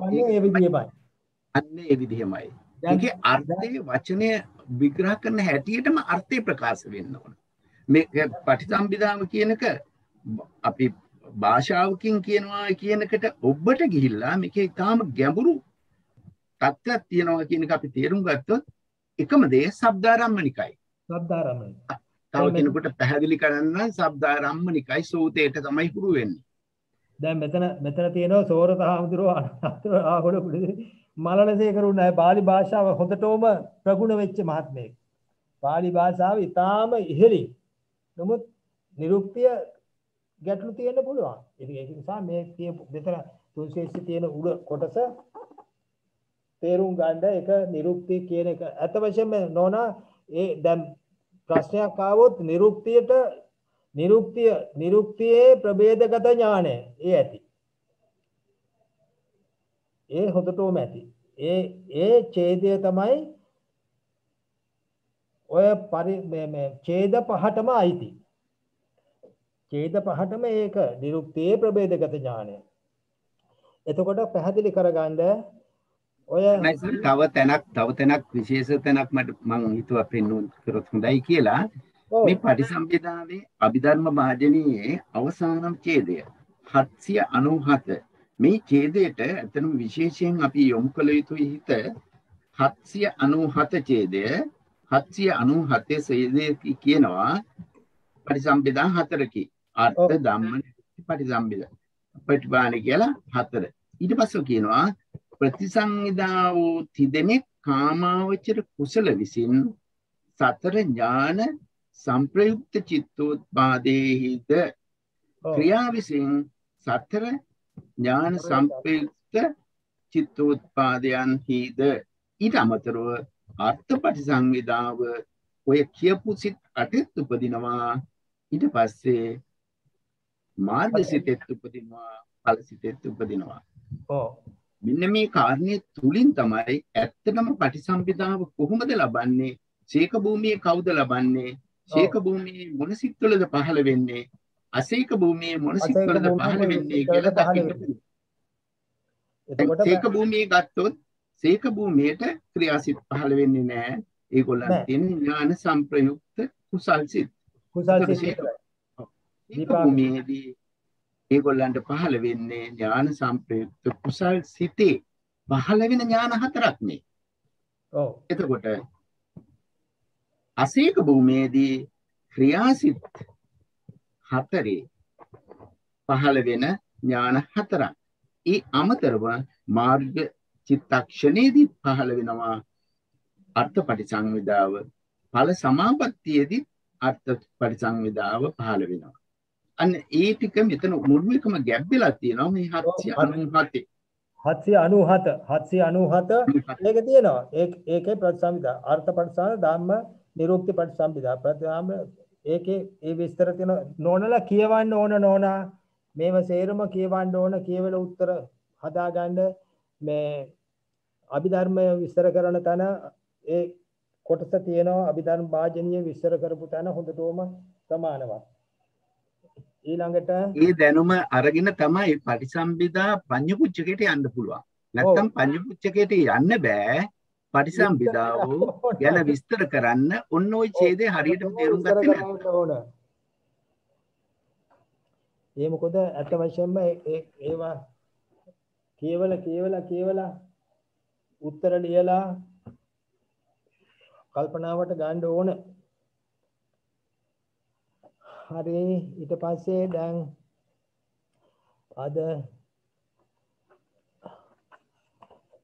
අන්නේ ඒ විදිහමයි. ඒකේ අර්ථයේ වචනය විග්‍රහ කරන හැටියටම අර්ථය ප්‍රකාශ වෙන්න ඕන. මේ පටිසම්භිදාව කියනක අපි භාෂාවකින් කියනවා කියනකට ඔබට ගිහිල්ලා මේකේ තාම ගැඹුරු තත්ත්වයක් තියෙනවා කියන එක අපි තේරුම් ගත්තොත් එකම දේ ශබ්දාරම්මනිකයි. තව කෙනෙකුට පැහැදිලි කරන්න ශබ්දාරම්මනිකයි සෝතේට තමයි හුරු වෙන්නේ. දැන් මෙතන තියෙනවා සෝරත හාමුදුරුවෝ ආහොල මලනසේකරුන් අය පාලි භාෂාව හොඳටම ප්‍රගුණ වෙච්ච මහත්මයෙක්. පාලි භාෂාව ඉතාම ඉහළින්. නමුත් නිරුක්තිය ගැටලු තියෙන්න පුළුවන්. ඒක නිසා මේ මෙතන 300 තියෙන උඩ කොටස තේරුම් ගන්න එක නිරුක්තිය කියන එක. අත වශයෙන්ම නෝනා ඒ දැන් ප්‍රශ්නයක් ආවොත් නිරුක්තියේ ප්‍රභේදගත ඥානය ඒ ඇති. ඒ හොඳටම ඇති. ඒ ඡේදය තමයි ඔය ඡේද පහටම අයිති. ඡේද පහටම ඒක නිරුක්තියේ ප්‍රභේදගත ඥානය. එතකොට පැහැදිලි කරගන්න ඔය තව තැනක් විශේෂ තැනක් මම හිතුවා පෙන්වන්න කරොත් හොඳයි කියලා. මේ පටිසම්භිදාවේ අභිධර්ම භාජනීයේ අවසාන ඡේදය 797 මේ ඡේදයට ඇත්තටම විශේෂයෙන් අපි යොමු කළ යුතුයි හිත 797 ඡේදය 797 ඡේදය කියනවා පටිසම්භිදා හතරකි. අර්ථ ධම්ම පටිසම්භිදා ප්‍රතිපාණි කියලා හතර. ඊට පස්සේ කියනවා ප්‍රතිසංවිදා වූ තිදෙනෙක් කාමාවචර කුසල විසින් සතර ඥාන සංප්‍රයුක්ත චිත්තෝත්පාදේහිද ක්‍රියා විසින් සතර ඥාන සංප්‍රයුක්ත චිත්තෝත්පාදයන්හිද ඊට අමතරව අර්ථ පටිසංවිදාව ඔය කියපු සිත් අටෙත් උපදිනවා. ඊට පස්සේ මාර්ග සිතෙත් උපදිනවා. ඵල සිතෙත් උපදිනවා. ඔව්. මෙන්න මේ කාරණේ තුලින් තමයි ඇත්තටම පටිසම්භිදාව කොහොමද ලබන්නේ? සීක භූමියේ කවුද ලබන්නේ? සීක භූමියේ මොන සිත්වලද පහළ වෙන්නේ? අසීක භූමියේ මොන සිත්වලද පහළ වෙන්නේ කියලා දකින්න පුළුවන්. එතකොට සීක භූමියේ ගත්තොත් සීක භූමියට ක්‍රියාසිත පහළ වෙන්නේ නැහැ. ඒගොල්ලන් තියෙන ඥාන සංප්‍රයුක්ත කුසල් සිත්. කුසල් සිත් විතරයි. සීක භූමියේදී ඒගොල්ලන්ට පහළ වෙන්නේ ඥාන සංප්‍රයුක්ත කුසල් සිතේ පහළ වෙන ඥාන හතරක් නේ. ඔව්. එතකොට අසීක භූමියේදී ක්‍රියාසිත හතරේ පහළ වෙන ඥාන හතරක්. ඒ අමතරව මාර්ග චිත්තක්ෂණයේදී පහළ වෙනවා අර්ථ පටිසංවිදාව. ඵල සමාපත්තියේදී අර්ථ පටිසංවිදාව පහළ වෙනවා. අන්න ඒ ටික මෙතන මුළු එකම ගැප් වෙලා තියෙනවා මේ 797. 797 ඒක තියෙනවා. ඒකේ ප්‍රතිසංවිදා අර්ථ පටිසංවිදා ධම්ම නිරුක්ති පටිසංවිදා ප්‍රතිආම ඒකේ ඒ විස්තර තියෙන නෝනලා කියවන්න ඕන නෝනා මේව සේරම කියවන්න ඕන කියවල උත්තර හදාගන්න මේ අභිධර්ම විස්තර කරන තැන ඒ කොටස තියෙනවා අභිධර්ම වාජනීය විස්තර කරපු තැන හොඳටම සමානවත්. ඊළඟට ඒ දැනුම අරගෙන තමයි පටිසම්භිදා පඤ්ඤපුච්චකයට යන්න පුළුවන්. නැත්තම් පඤ්ඤපුච්චකයට යන්න බෑ. පටිසම්භිදාව ගැන විස්තර කරන්න ඔන්න ඔය ඡේදය හරියටම තේරුම් ගන්න ඕන. ඒ මොකද අත වශයෙන්ම ඒවා කියවලා උත්තර ලියලා කල්පනාවට ගන්න ඕන. හරි ඊට පස්සේ දැන් අද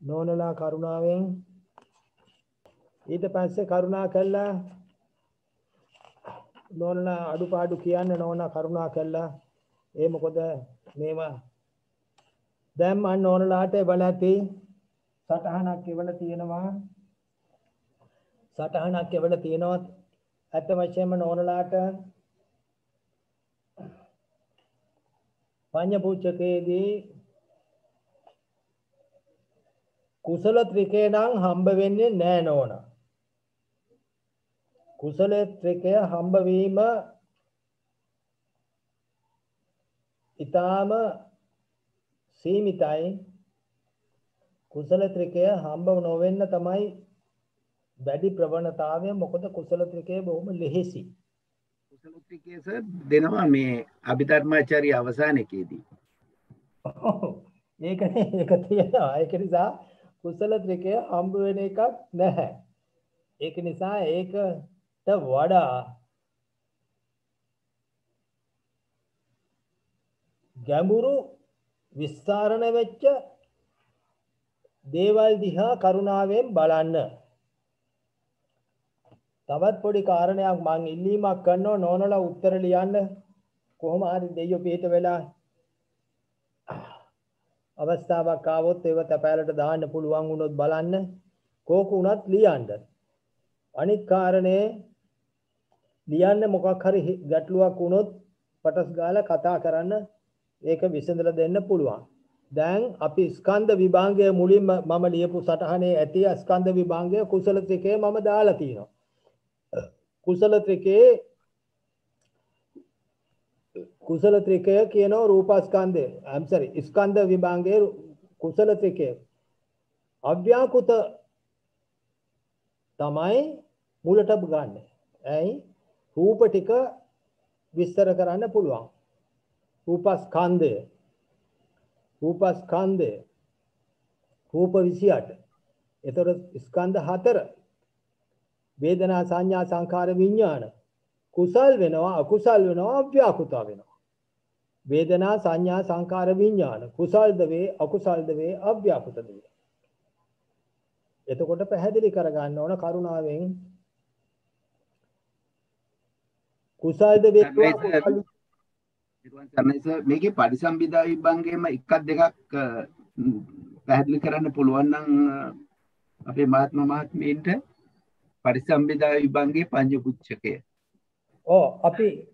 නෝනලා කරුණාවෙන් ඊට පස්සේ කරුණා කළා නෝනලා අඩුපාඩු කියන්න නෝනා කරුණා කළා. ඒ මොකද මේවා දැන් මම නෝනලාට එවලති සටහනක් එවල තියෙනවා. අත වශයෙන්ම නෝනලාට පඤ්ඤපුච්චකේදී කුසල ත්‍රිකේ නම් හම්බ වෙන්නේ නැහැ නෝනා. කුසල ත්‍රිකය හම්බ වීම ඊටාම සීමිතයි. කුසල ත්‍රිකය හම්බ නොවෙන්න තමයි වැඩි ප්‍රවණතාවය. මොකද කුසල ත්‍රිකය බොහොම ලෙහෙසි. කුසල ත්‍රිකය දෙනවා මේ අභිධර්මාචාර්ය අවසානයේදී. ඒක තියෙනවා. ඒක නිසා කුසල ත්‍රිකය හම්බ වෙන එකක් නැහැ. ඒක නිසා ඒකට වඩා ගැඹුරු විස්තරණ වෙච්ච දේවල් දිහා කරුණාවෙන් බලන්න. තවත් පොඩි කාරණයක් මම ඉල්ලීමක් කරනවා නෝනලා උත්තර ලියන්න. කොහොම හරි දෙයියෝ පිට වෙලා අවස්ථාවක් ආවොත් ඒව තැපෑලට දාන්න පුළුවන් වුණොත් බලන්න. කෝක උනත් ලියන්න. අනිත් කාරණේ ලියන්න මොකක් හරි ගැටලුවක් වුණොත් පටස් ගාලා කතා කරන්න. ඒක විසඳලා දෙන්න පුළුවන්. දැන් අපි ස්කන්ධ විභාගය මුලින්ම මම ලියපු සටහනේ ඇති ස්කන්ධ විභාගය කුසල ත්‍රිකේ මම දාලා තියෙනවා. කුසල ත්‍රිකය කියනවා රූපස්කන්ධය. ස්කන්ධ විභාගයේ කුසල ත්‍රිකය අව්‍යාකෘත තමයි මුලට ගන්න. ඇයි රූප ටික විස්තර කරන්න පුළුවන්. රූපස්කන්ධය රූප 28. එතකොට ස්කන්ධ 4 වේදනා සංඥා සංඛාර විඥාන කුසල් වෙනවා අකුසල් වෙනවා අව්‍යාකෘත වෙනවා. වේදනා සංඥා සංඛාර විඥාන කුසල්ද වේ අකුසල්ද වේ අව්‍යාකෘතද වේ. එතකොට පැහැදිලි කරගන්න ඕන කරුණාවෙන් කුසල්ද වේ මේකේ පරිසම්බිදා විභංගයේම එකක් දෙකක් පැහැදිලි කරන්න පුළුවන් නම් අපේ මහත්මීන්ට පරිසම්බිදා විභංගයේ පඤ්ඤපුච්චකය. අපි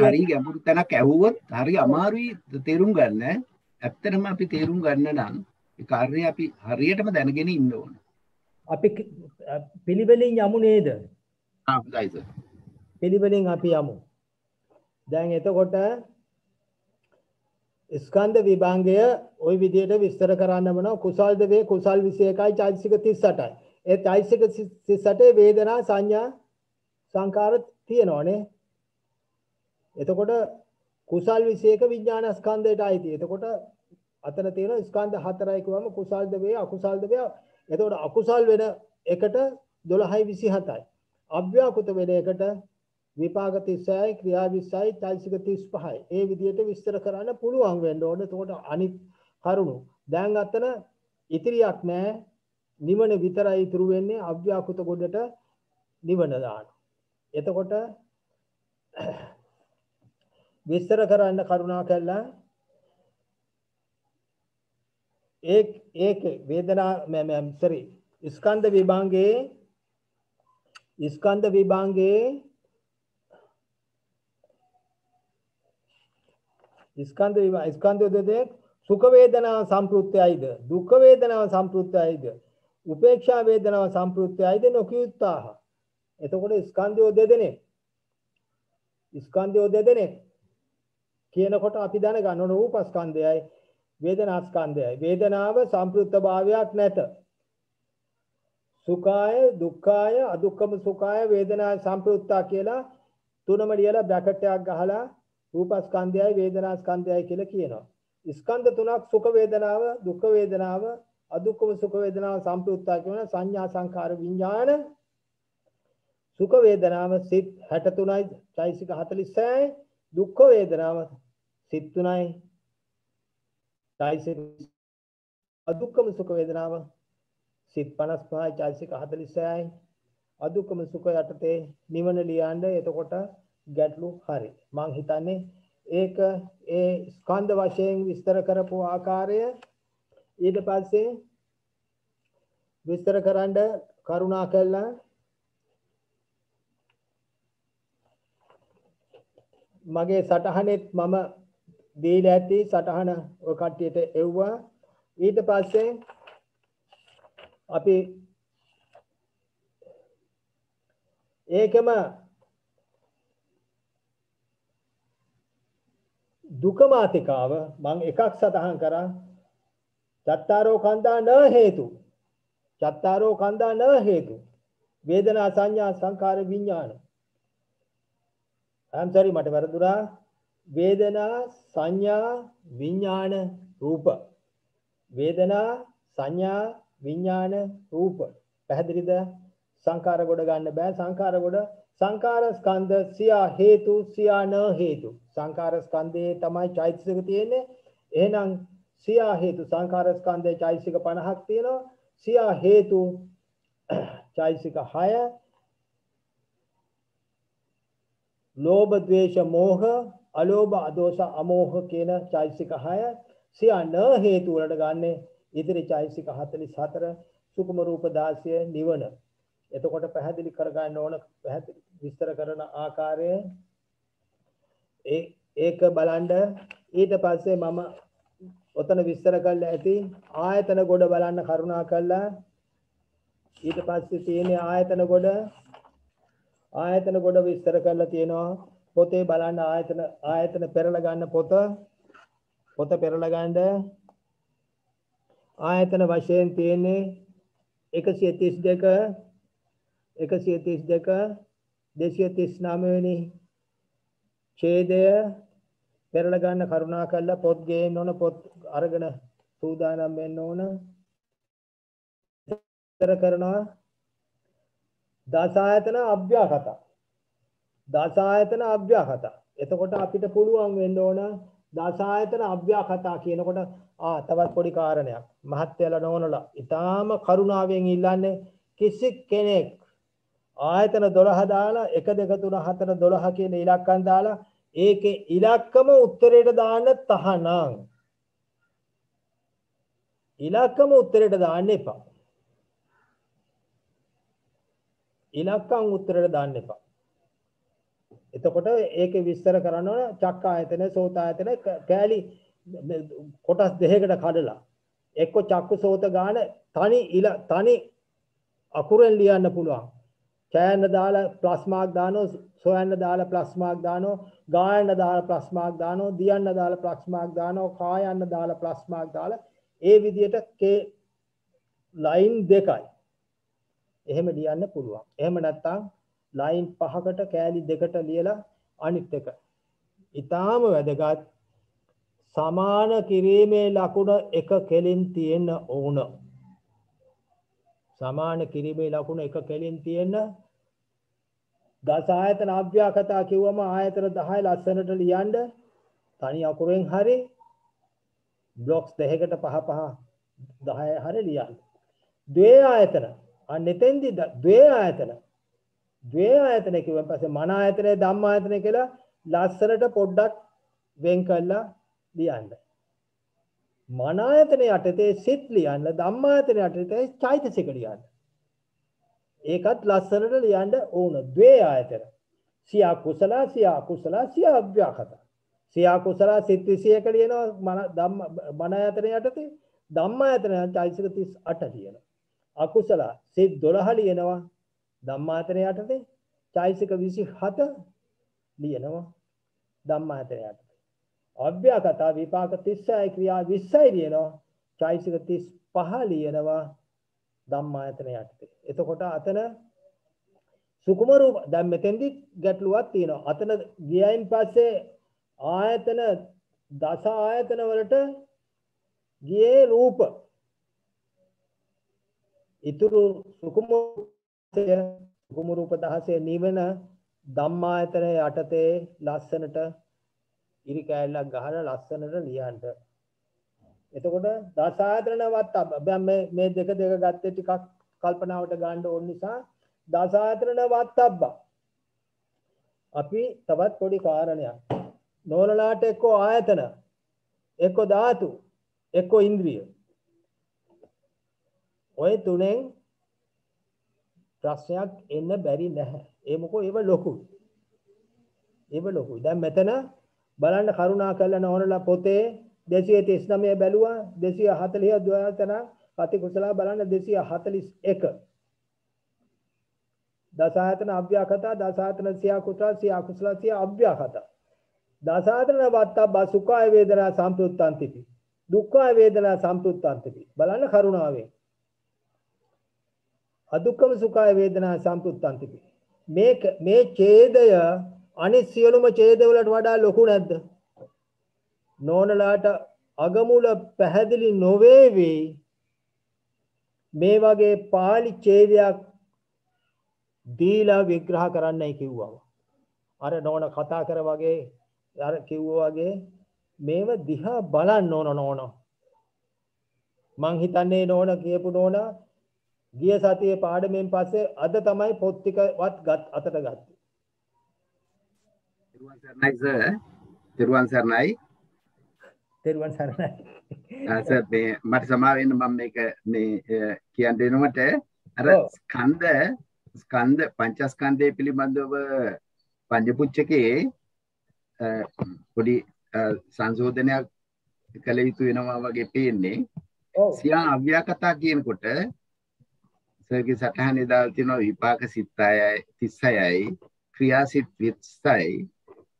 හරි ගැඹුරු තැනක් ඇහුවොත් හරි අමාරුයි තේරුම් ගන්න. ඇත්තටම අපි තේරුම් ගන්න නම් ඒ කාර්යය අපි හරියටම දැනගෙන ඉන්න ඕන. අපි පිළිවෙලින් යමු නේද? හොඳයි සර්. පිළිවෙලින් අපි යමු. දැන් එතකොට ස්කන්ධ විභාගය ওই විදිහට විස්තර කරන්න වෙනවා. කුසල් වේ කුසල් 21යි චෛතසික 38යි. ඒ චෛතසික 38 වේදනා සංඥා සංකාර තියෙනවානේ. එතකොට කුසල් 21 විඥාන ස්කන්ධයට අයිති. එතකොට අතන තියෙන ස්කන්ධ හතරයි කියවම කුසල්ද වේ අකුසල්ද වේ. එතකොට අකුසල් වෙන එකට 12යි 27යි. අව්‍යාකෘත වෙන එකට විපාක 36යි ක්‍රියා 20යි චෛතසික 35යි. ඒ විදිහට විස්තර කරන්න පුළුවන් වෙන්න ඕනේ. එතකොට අනිත් කරුණු දැන් අතන ඉතිරියක් නැහැ. නිවන විතරයි ඉතුරු වෙන්නේ. අව්‍යාකෘත ගොඩට නිවන දාන. එතකොට විස්තර කරන්න කරුණා කළා. ඒක වේදනා සරි ස්කන්ධ විභාගයේ ස්කන්ධ දෙක සුඛ වේදනා සම්ප්‍රත්‍යයිද දුක්ඛ වේදනා සම්ප්‍රත්‍යයිද උපේක්ෂා වේදනා සම්ප්‍රත්‍යයිද නොකියුත්තාහ. එතකොට ස්කන්ධය දෙදෙනෙක් කියනකොට අපි දැනගන්න ඕන රූපස්කන්ධයයි වේදනාස්කන්ධයයි. වේදනාව සම්ප්‍රයුක්ත භාවයක් නැත. සුඛාය දුක්ඛාය අදුක්ඛම සුඛාය වේදනා සම්ප්‍රයුක්තා කියලා තුනම ලියලා බ්‍රැකට් එකක් ගහලා රූපස්කන්ධයයි වේදනාස්කන්ධයයි කියලා කියනවා. ස්කන්ධ තුනක් සුඛ වේදනාව දුක්ඛ වේදනාව අදුක්ඛම සුඛ වේදනාව සම්ප්‍රයුක්තා කියන සංඥා සංඛාර විඥාන සුඛ වේදනාව සිත් 63යි චෛතසික 46යි දුක්ඛ වේදනාව සිත් 3යි චෛතසික අදුක්ඛම සුඛ වේදනාව සිත් 55යි චෛතසික 46යි අදුක්ඛම සුඛ යටතේ නිවන ලියන්න. එතකොට ගැටලු හරි. මං හිතන්නේ ඒක ඒ ස්කන්ධ වශයෙන් විස්තර කරපු ආකාරය ඊට පස්සේ විස්තර කරන්න කරුණා කළා. මගේ සටහනෙත් මම දීලා ඇති සටහන ඔය කට්ටියට එව්වා. ඊට පස්සේ අපි ඒකම දුක මාතිකාව මම එකක් සටහන් කරා. චත්තාරෝ කන්දා න හේතු වේදනා සංඥා සංකාර විඥාන. I'm sorry මට වැරදුනා. වේදනා සංඥා විඥාන රූප. වේදනා සංඥා විඥාන රූප. පැහැදිලිද? සංකාර ගොඩ ගන්න බෑ. සංකාර ස්කන්ධ සියා හේතු සියා න හේතු. සංකාර ස්කන්ධයේ තමයි චෛතසික තියෙන්නේ. එහෙනම් සියා හේතු සංකාර ස්කන්ධයේ චෛතසික 50ක් තියෙනවා. සියා හේතු චෛතසික 6. ලෝභ ද්වේෂ මෝහ අලෝභ අදෝස අමෝහ කියන චෛතසික 6. සියා න හේතු වලට ගන්න ඉදිරි චෛතසික 44 සුකුම රූප 16 නිවන. එතකොට පැහැදිලි කරගන්න ඕන පැහැදිලි විස්තර කරන ආකාරය ඒක බලන්න. ඊට පස්සේ මම ඔතන විස්තර කරලා ඇති ආයතන ගොඩ බලන්න කරුණා කළා. ඊට පස්සේ තියෙන ආයතන ගොඩ විස්තර කරලා තියෙනවා. පොතේ බලන්න ආයතන පෙරලා ගන්න පොත පෙරලා ගන්න. ආයතන වශයෙන් තියෙන්නේ 132 239 වෙනි ඡේදය පෙරලා ගන්න කරුණා කළා. පොත් ගේන්න ඕන. පොත් අරගෙන සූදානම් වෙන්න ඕන. විස්තර කරනවා දස ආයතන අභ්‍යාකත. එතකොට අපිට පුළුවන් වෙන්න ඕන දස ආයතන අභ්‍යාකත කියනකොට තවත් පොඩි කාරණයක් මහත්යලා නෝනලා ඊටාම කරුණාවෙන් ඉල්ලන්නේ කිසි කෙනෙක් ආයතන 12 දාලා 1 2 3 4 12 කියන ඉලක්කම් දාලා ඒකේ ඉලක්කම උත්තරයට දාන්න තහනම්. ඉලක්කම උත්තරයට දාන්න එපා. එතකොට ඒකේ විස්තර කරනවා චක්ක ආයතන සෝත ආයතන කැලි කොටස් දෙකකට කඩලා එක්ක චක්කුසෝත ගාන තනි අකුරෙන් ලියන්න පුළුවන්. ඡයන්න දාලා ප්ලස් මාක් දානවා, සොයන්න දාලා ප්ලස් මාක් දානවා, ගායන්න දාලා ප්ලස් මාක් දානවා, දියන්න දාලා ප්ලස් මාක් දානවා, කායන්න දාලා ප්ලස් මාක් දාලා ඒ විදිහට ලයින් දෙකයි. එහෙම ලියන්න පුළුවන්. එහෙම නැත්නම් ලයින් 5කට කෑලි 2කට ලියලා අනිත් එක. ඊටාම වැදගත් සමාන කිරීමේ ලකුණ එක කෙලින් තියෙන්න ඕන. සමාන කිරීමේ ලකුණ එක කෙලින් තියෙන්න. දස ආයතන අභ්‍යාකතා කිව්වම ආයතන 10 ලස්සනට ලියන්න තනි අකුරෙන් හරි බ්ලොක්ස් දෙකකට 5 10 හරි ලියන්න. ද්වේ ආයතන අන්න එතෙන්දි ද්වේ ආයතන කිව්වන් පස්සේ මන ආයතනය ධම්ම ආයතනය කියලා ලස්සනට පොඩ්ඩක් වෙන් කරලා ලියන්න. මන ආයතනය යටතේ සිත් ලියන්න, ධම්ම ආයතනය යටතේ චෛතසික ලියන්න. ඒකත් ලස්සනට ලියන්න ඕන. ද්වේ ආයතන. සියා කුසල, සියා අකුසල, සියා අභ්‍යාකත. සියා කුසල සිත් 21 ලියනවා මන ආයතනය යටතේ. ධම්ම ආයතනය චෛතසික 38 ලියනවා. අකුසල සිත් 12 ලියනවා ධම්ම ආයතනය යටතේ. චෛතසික 27 ලියනවා ධම්ම ආයතනය යටතේ. අභ්‍යාකත විපාක 36 ක්‍රියා 20යි ලියනවා. චෛතසික 35 ලියනවා ධම්ම ආයතනය යටතේ. එතකොට අතන සුකුම රූප දැන් මෙතෙන්දි ගැටලුවක් තියෙනවා. අතන ගියයින් පස්සේ ආයතන දස ආයතන වලට ගියේ රූප. ඉතුරු සුකුම රූප 16 නිවන ධම්මායතන යටතේ ලස්සනට ඉරි කෑල්ලක් ගහලා ලස්සනට ලියන්න. එතකොට දස ආයතන වත්තබ්බ. දැන් මේ දෙක ගත්තේ ටිකක් කල්පනාවට ගන්න ඕන නිසා දස ආයතන වත්තබ්බ. අපි තවත් පොඩි කාරණයක්. නෝනලාට එක්කෝ ආයතන, එක්කෝ ධාතු, එක්කෝ ඉන්ද්‍රිය. ඔය තුනෙන් ප්‍රශ්නයක් එන්න බැරි නැහැ. ඒ මොකෝ ඒව ලොකුයි. දැන් මෙතන බලන්න කරුණා කරලා නෝනලා පොතේ 239 බැලුවා 240 ද්වයතන අති කුසල බලන්න 241 දසායතන අභ්‍යාකත දසායතන සියා කුසල සියා කුසල සියා අභ්‍යාකත දසායතන වත්තබ්බ සුඛාය වේදනා සම්ප්‍රයුක්තාන්තිපි දුක්ඛාය වේදනා සම්ප්‍රයුක්තාන්තිපි බලන්න කරුණාවෙන් අදුක්ඛම සුඛාය වේදනා සම්ප්‍රයුක්තාන්තිපි මේ ඡේදය අනිත් සියලුම ඡේද වලට වඩා ලොකු නැද්ද? නෝනලාට අගමුල පැහැදිලි නොවේවි මේ වගේ පාලි ඡේදයක් දීලා විග්‍රහ කරන්නයි කිව්වම. අර නෝන කතා කර වගේ අර කිව්වා වගේ මේව දිහා බලන්න ඕන නෝන. මං හිතන්නේ නෝන කියපු නෝන ගිය සතියේ පාඩමෙන් පස්සේ අද තමයි පොත් ටිකවත් අතට ගත්තේ. තෙරුවන් සරණයි. සර් මට සමා වෙන්න මම මේක මේ කියන්න දෙනකොට අර ස්කන්ධ පංචස්කන්ධය පිළිබඳව පංචපුච්චකේ පොඩි සංශෝධනයක් කළ යුතු වෙනවා වගේ පේන්නේ. සියා අව්‍යාකතා කියනකොට සර්ගේ සටහනේ දාලා තියෙනවා විපාක සිත් 36යි ක්‍රියා සිත් 20යි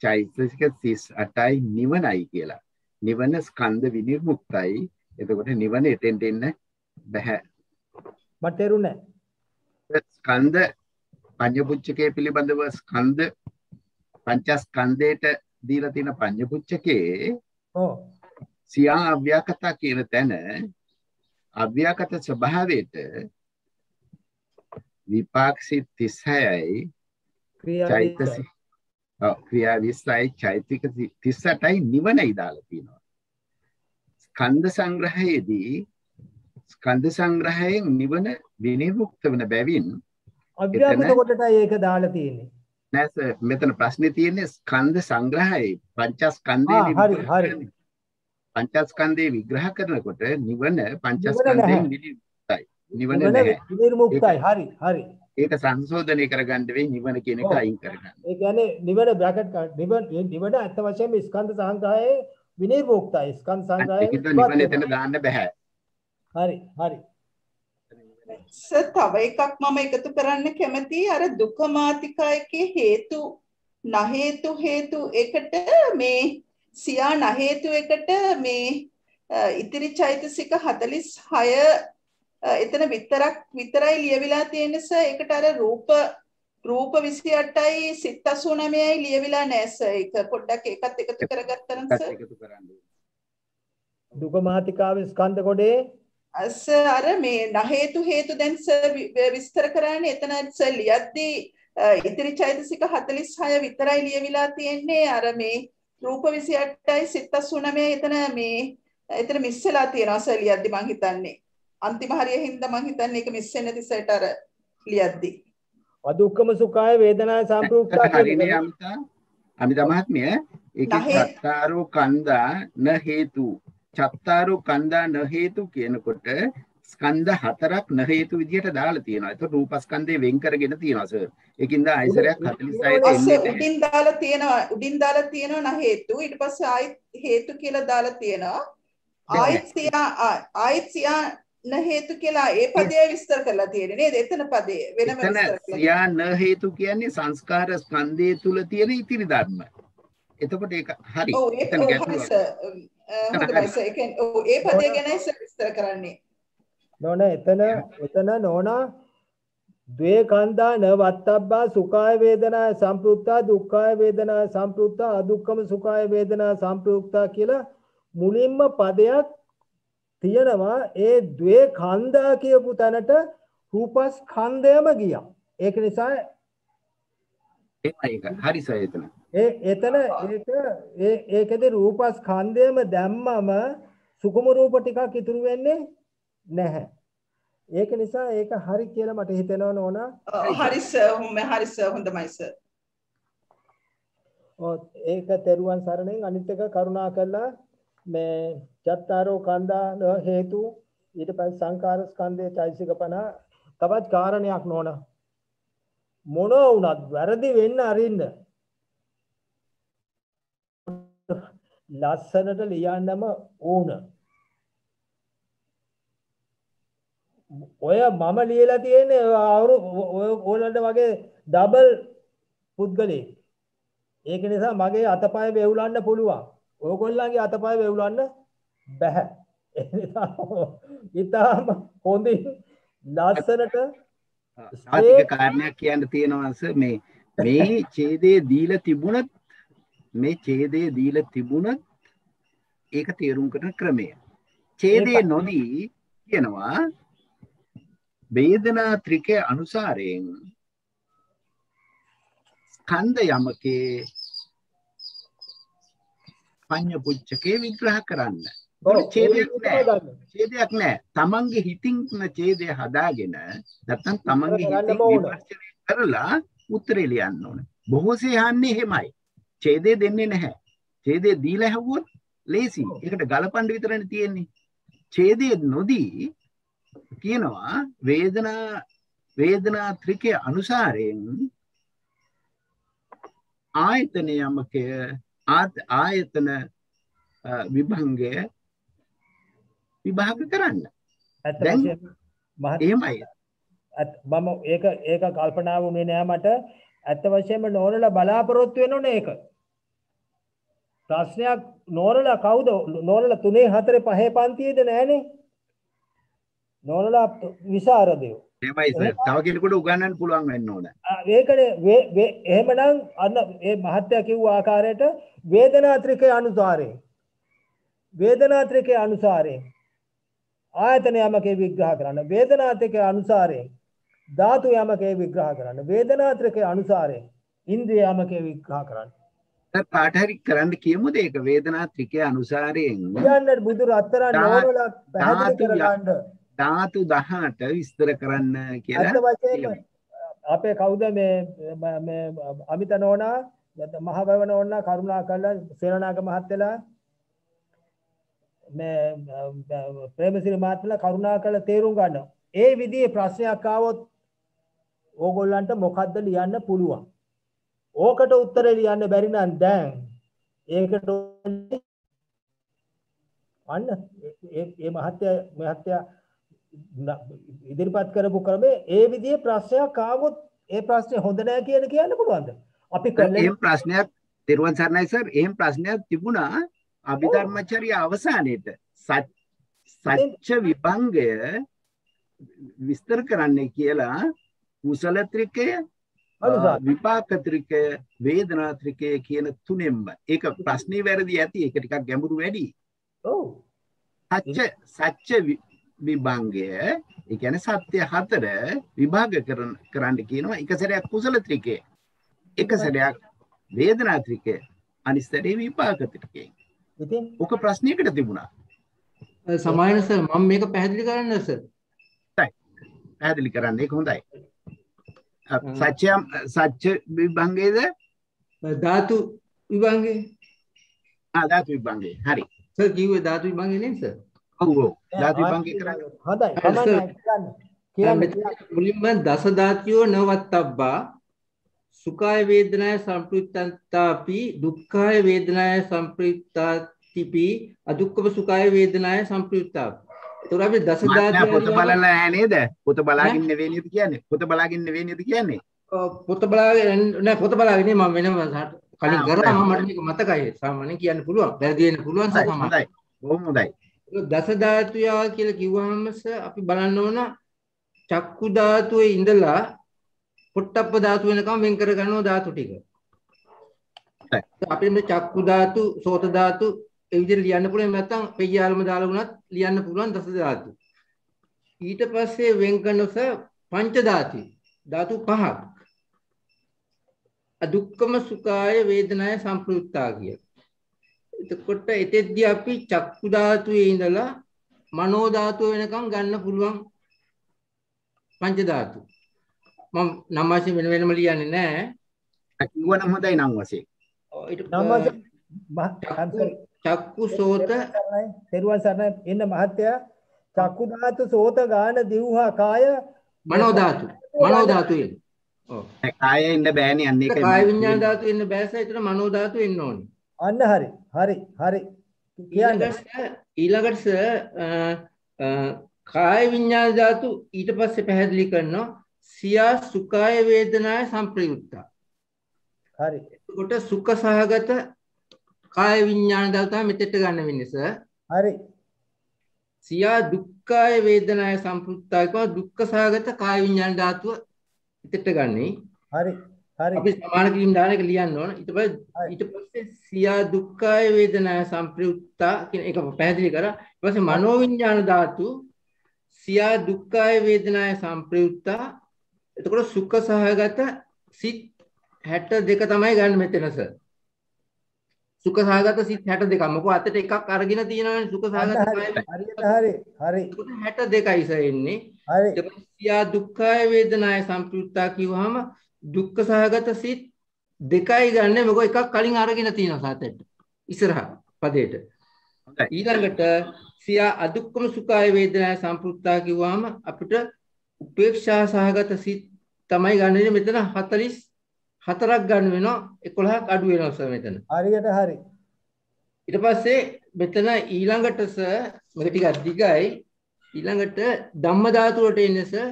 චෛතසික 38යි නිවනයි කියලා. නිවන ස්කන්ධ විනිර්මුක්තයි. එතකොට නිවන එතෙන්ට එන්න බෑ. මට තේරුණේ නැහැ. ස්කන්ධ පඤ්ඤපුච්චකේ පිළිබඳව ස්කන්ධ පංචස්කන්ධයට දීලා තියෙන පඤ්ඤපුච්චකේ සියා අව්‍යාකතා කියන තැන අව්‍යාකත ස්වභාවයට විපාක සිත් 36යි චෛතසික ක්‍රියා 20යි චෛතසික 38යි නිවනයි දාලා තියෙනවා. ස්කන්ධ සංග්‍රහයේදී ස්කන්ධ සංග්‍රහයෙන් නිවන විනිර්මුක්ත වෙන බැවින් අව්‍යාකත කොටටයි ඒක දාලා තියෙන්නේ. නෑ සර් මෙතන ප්‍රශ්නේ තියෙන්නේ ස්කන්ධ සංග්‍රහයේ පංචස්කන්ධේ හරි පංචස්කන්ධේ විග්‍රහ කරනකොට නිවන පංචස්කන්ධයෙන් නිර්මුක්තයි. නිවන නැහැ. නිර්මුක්තයි. හරි. ඒක සංශෝධනය කරගන්න වෙයි නිවන කියන එක අයින් කරගන්න. ඒ කියන්නේ නිවන බ්‍රැකට් නිවන අත්ත වශයෙන්ම ස්කන්ධ සංග්‍රහයේ විනිර්මුක්තයි ස්කන්ධ සංග්‍රහයෙන් නිවන එතන දාන්න බෑ. හරි තව එකක් මම එකතු කරන්න කැමතියි අර දුක්ඛ මාතිකා එකේ හේතු හේතු එකට මේ සියා නහේතු එකට මේ ඉතිරි චෛතසික 46 එතන විතරයි ලියවිලා තියෙන නිසා ඒකට අර රූප 28යි සිත් 89යි ලියවිලා නැහැ සර්. ඒක පොඩ්ඩක් ඒකත් එකතු කරගත්තා නම් සර්. එකතු කරන්න. දුක්ඛ මාතිකාවේ ස්කන්ධ කොටේ අර මේ නහේතු හේතු දැන් සර් විස්තර කරන්නේ එතන සර් ලියද්දී ඉතිරි චෛතසික 46 විතරයි ලියවිලා තියෙන්නේ අර මේ රූප 28යි සිත් 89යි එතන මිස් වෙලා තියෙනවා සර් ලියද්දී මං හිතන්නේ අන්තිම හරිය හින්දා මං හිතන්නේ ඒක මිස් වෙන්නේ නැති සර්ට අර ලියද්දී අදුක්කම සුඛාය වේදනාය සම්ප්‍රයුක්තා හරිනේ අමිතා මහත්මිය ඒකේ චත්තාරෝ කන්දා න හේතු චත්තාරෝ කන්දා න හේතු කියනකොට ස්කන්ධ හතරක් න හේතු විදියට දාලා තියෙනවා. ඒක රූපස්කන්ධේ වෙන් කරගෙන තියෙනවා සර්. ඒකින්ද ආයසරයක් 46 එන්නේ නැහැ. උඩින් දාලා තියෙනවා න හේතු. ඊට පස්සේ ආයිත් හේතු කියලා දාලා තියෙනවා. ආයිත් සියා න හේතු කියලා ඒ පදේ විස්තර කරලා තියෙන්නේ නේද? එතන පදේ වෙනම විස්තර කරලා. සියා න හේතු කියන්නේ සංස්කාර ස්කන්ධය තුල තියෙන ඉතිරි ධර්ම. එතකොට ඒක හරි. එතන ගැටලුවක්. හොඳයි සර්. ඒ පදේ ගැනයි විස්තර කරන්නේ. නෝනා එතන නෝනා ද්වේ කන්දා න වත්තබ්බා සුඛාය වේදනාය සම්ප්‍රයුක්තා දුක්ඛාය වේදනාය සම්ප්‍රයුක්තා අදුක්ඛම සුඛාය වේදනාය සම්ප්‍රයුක්තා කියලා මුලින්ම පදයක් තියෙනවා. ඒ ද්වේ කන්දා කියපු තැනට රූපස්කන්ධයම ගියා. ඒක නිසා ඒක හරි සර් එතන. ඒකේ රූපස්කන්ධයම දැම්මම සුකුම රූප ටිකක් ඉතුරු වෙන්නේ නැහැ. ඒක නිසා ඒක හරි කියලා මට හිතෙනවා නෝනා. හරි සර් හොඳයි සර්. ඒක තෙරුවන් සරණෙන් අනිත් එක කරුණා කළා මේ චත්තාරෝ කන්දා හේතු ඊට පස්සේ සංකාර ස්කන්ධයේ චෛතසික 50 තවත් කාරණයක් නෝනා. මොනවා වුණත් වැරදි වෙන්න අරින්න. ලස්සනට ලියන්නම ඕන. ඔය මම ලියලා තියෙන්නේ ඔයගොල්ලන්ට වගේ ඩබල් පුද්ගලෙක්. ඒක නිසා මගේ අතපය වේවුලන්න පුළුවන්. ඔයගොල්ලන්ගේ අතපය වේවුලන්න බෑ. ඒ නිසා ඊටාම හොඳින් ලස්සනට සාතික කාරණයක් කියන්න තියෙනවා සර් මේ ඡේදයේ දීලා තිබුණත් ඒක තේරුම් කරන ක්‍රමය. ඡේදයේ නොදී කියනවා වේදනා ත්‍රිකය අනුසාරයෙන් ස්කන්ධ යමකේ පඤ්ඤ පුච්චකේ විග්‍රහ කරන්න. ඡේදයක් නැහැ. තමන්ගේ හිතින් ඡේදය හදාගෙන නැත්නම් තමන්ගේ හිතින් විමර්ශනය කරලා උත්තරේ ලියන්න ඕන. බොහෝසේ යන්නේ එහෙමයි. ඡේදය දෙන්නේ නැහැ. ඡේදය දීලා හැවුවොත් ලේසි. ඒකට ගලපන්න විතරනේ තියෙන්නේ. ඡේදය නොදී කියනවා වේදනා ත්‍රිකය අනුසාරයෙන් ආයතන යමකය ආයතන විභංගය විභාග කරන්න. එහෙමයි. මම ඒක කල්පනා වුණේ නෑ මට. ඇත්ත වශයෙන්ම නෝනලා බලාපොරොත්තු වෙනෝනේ ඒක. ප්‍රශ්නයක් නෝනලා කවුද? නෝනලා 3 4 5 පන්තියේද නෑනේ. නෝනලා විසරදයෝ. එහෙමයි සර්. තව කෙනෙකුට උගන්වන්න පුළුවන් වෙන්න ඕන. ඒකනේ එහෙමනම් අන්න මේ මහත්ය කිව්ව ආකාරයට වේදනාත්‍රිකේ අනුසාරයෙන් ආයතන යමකේ විග්‍රහ කරන්න. වේදනාත්‍රිකේ අනුසාරයෙන් ධාතු යමකේ විග්‍රහ කරන්න. වේදනාත්‍රිකේ අනුසාරයෙන් ඉන්ද්‍රිය යමකේ විග්‍රහ කරන්න. පාට හරි කරන්න කියමුද ඒක වේදනාත්‍රිකේ අනුසාරයෙන් කියන්නේ බුදු රත්තරන් නෝනලා පැහැදිලි කරගන්න. ධාතු 18 විස්තර කරන්න කියලා. අපේ කවුද මේ අමිත නෝනා මහබව නෝනා කරුණා කළා සේනානායක මහත්තයලා මේ ප්‍රේමසිරි මහත්තයලා කරුණා කළා තේරුම් ගන්න. ඒ විදිහේ ප්‍රශ්නයක් ආවොත් ඕගොල්ලන්ට මොකද්ද ලියන්න පුළුවන්. ඕකට උත්තර ලියන්න බැරි නම් දැන් ඒකට අන්න ඒ මහත්තයා ඉදිරිපත් කරපු ක්‍රමේ ඒ විදිහේ ප්‍රශ්නයක් ආවොත් ඒ ප්‍රශ්නේ හොඳ නැහැ කියන්න පුළුවන්ද? අපි එහෙම ප්‍රශ්නයක් තිරුවන් සරණයි සර්. එහෙම ප්‍රශ්නයක් තිබුණා අභිධර්මචර්ය අවසානයේට සච්ච විභංගය විස්තර කරන්නේ කියලා කුසල ත්‍රිකය, විපාක ත්‍රිකය, වේදනා ත්‍රිකය කියන තුනෙන්ම. ඒක ප්‍රශ්නේ වැරදි ඇති. ඒක ටිකක් ගැඹුරු වැඩි. ඔව්. සච්ච විභංගය ඒ කියන්නේ සත්‍ය හතර විභාග කරන්න කියනවා. එක සැරයක් කුසල ත්‍රිකය, එක සැරයක් වේදනා ත්‍රිකය, අනිත් සැරේ විපාක ත්‍රිකය. ඉතින් ඔක ප්‍රශ්නයකට තිබුණා. සමායන සර් මම මේක පැහැදිලි කරන්න සර්. පැහැදිලි කරන්න ඒක හොඳයි. සච්ච විභංගයේද ධාතු විභංගේ. ධාතු විභංගේ. හරි. සර් කිව්වේ ධාතු විභංගේ නේ සර්? ඔව් ඔව්. ධාතු විභංගේ කරන්නේ. හොඳයි. කියන්න. මුලින්ම දස ධාතියෝ නවත්තබ්බා සුඛාය වේදනාය සම්ප්‍රයුක්තාපි දුක්ඛාය වේදනාය සම්ප්‍රයුක්තාතිපි අදුක්ඛම සුඛාය වේදනාය සම්ප්‍රයුක්තාපි. ඒතර අපි දස ධාතිය පොත බලලා නැහැ නේද? පොත බලාගෙන නෙවෙයි නේද කියන්නේ? පොත බලාගෙන නෙවෙයි නේද කියන්නේ? පොත බලාගෙන නෑ පොත බලාගෙන මම වෙනම කලින් කරා මට මේක මතකයි. සාමාන්‍යයෙන් කියන්න පුළුවන්. වැරදි වෙන්න පුළුවන් සාමාන්‍යයෙන්. හොඳයි. බොහොම හොඳයි. දස ධාතුය කියලා කිව්වහම අපි බලන්න ඕන චක්කු ධාතුවේ ඉඳලා පොට්ටප්ප ධාතු වෙනකම් වෙන් කර ගන්නවා ධාතු ටික. අපි මේ චක්කු ධාතු, සෝත ධාතු ඒ විදිහට ලියන්න පුළුවන්. නැත්නම් පෙయ్యාලම දාලා වුණත් ලියන්න පුළුවන් දස ධාතු. ඊට පස්සේ වෙන් කරනස පංච ධාතු. ධාතු පහක්. අදුක්කම සුඛාය වේදනාය සම්ප්‍රයුක්තා කිය. එතකොට එතෙද්දී අපි චක්කු ධාතුවේ ඉඳලා මනෝ ධාතුව වෙනකම් ගන්න පුළුවන් පංච ධාතු. මම නම් වශයෙන් වෙනම ලියන්නේ නැහැ. කිව්වනම් හොඳයි නම් වශයෙන්. චක්කු සෝත තෙරුවන් සරණයි එන්න මහත්තයා චක්කු ධාතු සෝත ගාන දිව්හා කාය මනෝ ධාතු එන්න. ඔව්. කායේ ඉන්න බෑනේ අන්න ඒකයි. කාය විඤ්ඤාණ ධාතු එන්න බෑස ඒතර මනෝ ධාතු එන්න ඕනේ. අන්න හරි. ඊළඟට කාය විඤ්ඤාණ ධාතු ඊට පස්සේ පැහැදිලි කරනවා සියා සුඛාය වේදනාය සම්ප්‍රයුක්තා. හරි. එතකොට සුඛ සහගත කාය විඤ්ඤාණ ධාතු තමයි මෙතෙට ගන්න වෙන්නේ සර්. හරි. සියා දුක්ඛාය වේදනාය සම්ප්‍රයුක්තා කියනවා දුක්ඛ සහගත කාය විඤ්ඤාණ ධාතුව මෙතෙට ගන්නේ. හරි. අපි සමාන කිරීම දාන එක ලියන්න ඕන. ඊට පස්සේ සියා දුක්ඛාය වේදනාය සම්ප්‍රයුක්තා කියන එක පැහැදිලි කරා. ඊට පස්සේ මනෝ විඤ්ඤාණ ධාතු සියා දුක්ඛාය වේදනාය සම්ප්‍රයුක්තා. එතකොට සුඛ සහගත සිත් 62 තමයි ගන්න මෙතන සර්. සුඛ සහගත සිත් 62ක්. මොකද අතට එකක් අරගෙන තියෙනවානේ සුඛ සහගත හරි. 62යි සර් එන්නේ. හරි. සියා දුක්ඛාය වේදනාය සම්ප්‍රයුක්තා කිව්වහම දුක්ඛ සහගත සිත් දෙකයි ගන්න. මොකද එකක් කලින් අරගෙන තියෙනවා සාතෙට. ඉස්සරහා පදේට. ඊළඟට සියා අදුක්ඛම සුඛාය වේදනාය සම්ප්‍රයුක්තා කිව්වහම අපිට උපේක්ෂා සහගත සිත් තමයි ගන්න මෙතන 44ක් ගන්න වෙනවා. 11ක් අඩු වෙනවා සර් මෙතන. හරියට හරි. ඊට පස්සේ මෙතන ඊළඟට සර් මේක ටිකක් දිගයි. ඊළඟට ධම්ම ධාතුවට එන්නේ සර්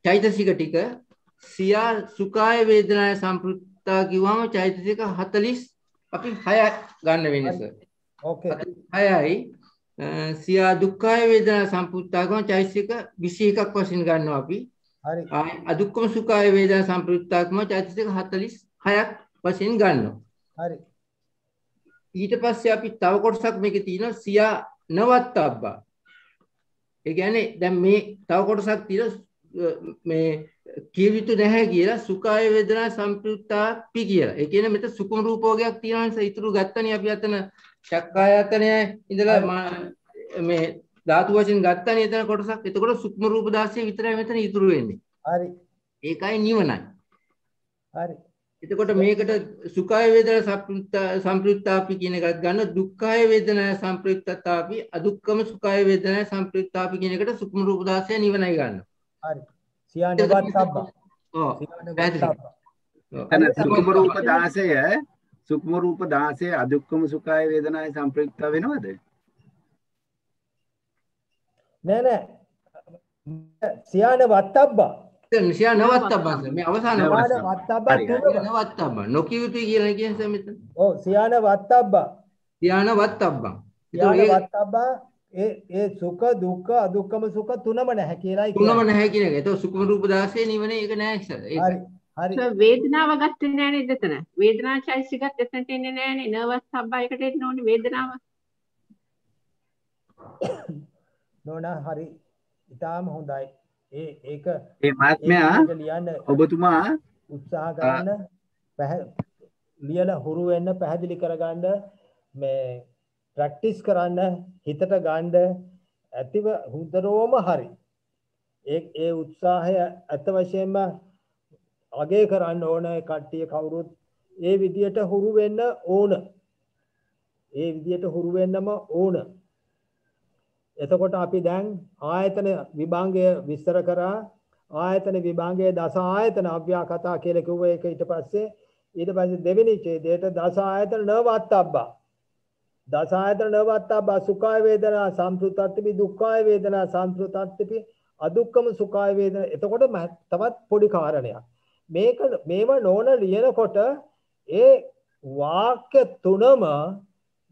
චෛතසික ටික සියා සුඛාය වේදනාය සම්ප්‍රයුක්තා කිව්වම චෛතසික 40 අපි 6 ගන්න වෙන්නේ සර්. ඕකේ. 6යි සියා දුක්ඛාය වේදනාය සම්ප්‍රයුක්තා කිව්වම චෛතසික 21ක් වශයෙන් ගන්නවා අපි. හරි. අදුක්ඛම සුඛාය වේදනාය සම්ප්‍රයුක්තා කිව්වම චෛතසික 46ක් වශයෙන් ගන්නවා. හරි. ඊට පස්සේ අපි තව කොටසක් මේකේ තියෙනවා සියා නවත්තබ්බා. ඒ කියන්නේ දැන් මේ තව කොටසක් තියෙනවා මේ කියවිතු නැහැ කියලා සුඛාය වේදනා සම්ප්‍රයුක්තාපි කියලා. ඒ කියන්නේ මෙතන සුකුම රූපෝගයක් තියෙනවා නිසා ඊටු ගත්තනේ අපි අතන චක්කායතනය ඉඳලා මේ ධාතු වශයෙන් ගත්තනේ එතන කොටසක්. එතකොට සුකුම රූප 16 විතරයි මෙතන ඉතුරු වෙන්නේ. හරි. ඒකයි නිවනයි. හරි. එතකොට මේකට සුඛාය වේදනා සම්ප්‍රයුක්තාපි කියන එකත් ගන්න දුක්ඛාය වේදනා සම්ප්‍රයුක්තාපි අදුක්ඛම සුඛාය වේදනා සම්ප්‍රයුක්තාපි කියන එකට සුකුම රූප 16 නිවනයි ගන්නවා. හරි. සියා නවත්තබ්බා. ඔව්. සුකුම රූප 16 අදුක්ඛම සුඛාය වේදනාය සම්ප්‍රයුක්ත වෙනවද? නෑ සියාන වත්තබ්බා සියා නවත්තබ්බා සර් මේ අවසාන කොටස වත්තබ්බා තුනම නවත්තබ්බා නොකිය යුතුයි කියලා කියන්නේ සර් මෙතන ඔව් සියාන වත්තබ්බා සියාන වත්තබ්බා ඒ සුඛ දුක්ඛ අදුක්ඛම සුඛ තුනම නැහැ කියලායි තුනම නැහැ කියන එක. ඒක සුඛම රූප 16 නිවනේ ඒක නැහැ සර්. හරි හරි. සර් වේදනාව ගත්තේ නැහැ නේද එතන? වේදනා චෛසිකත් එතනට එන්නේ නැහැ නේ. නර්වස් සබ්බා එකට එන්න ඕනේ වේදනාව. නෝනා හරි. ඊටාම හොඳයි. ඒක ඒ මාත්මයා ඔබතුමා උත්සාහ කරන්න ලියලා හුරු වෙන්න පැහැදිලි කරගන්න මේ ප්‍රැක්ටිස් කරන්න හිතට ගන්න ඇතිව හුදරෝම හරි ඒ උත්සාහය අත වශයෙන්ම අගය කරන්න ඕන කට්ටිය කවුරුත් ඒ විදියට හුරු වෙන්න ඕන ඒ විදියට හුරු වෙන්නම ඕන එතකොට අපි දැන් ආයතන විභාගය විස්තර කරා ආයතන විභාගයේ දස ආයතන අව්‍යාකතා කියලා කිව්ව එක ඊට පස්සේ දෙවෙනි ඡේදයට දස ආයතන නවත්තබ්බා දස ආයතන නවත්තබ්බා සුඛාය වේදනා සම්ප්‍රතත්ති දුක්ඛාය වේදනා සම්ප්‍රතත්ති අදුක්ඛම සුඛාය වේදනා එතකොට තවත් පොඩි කාරණයක් මේව නෝන ලියනකොට ඒ වාක්‍ය තුනම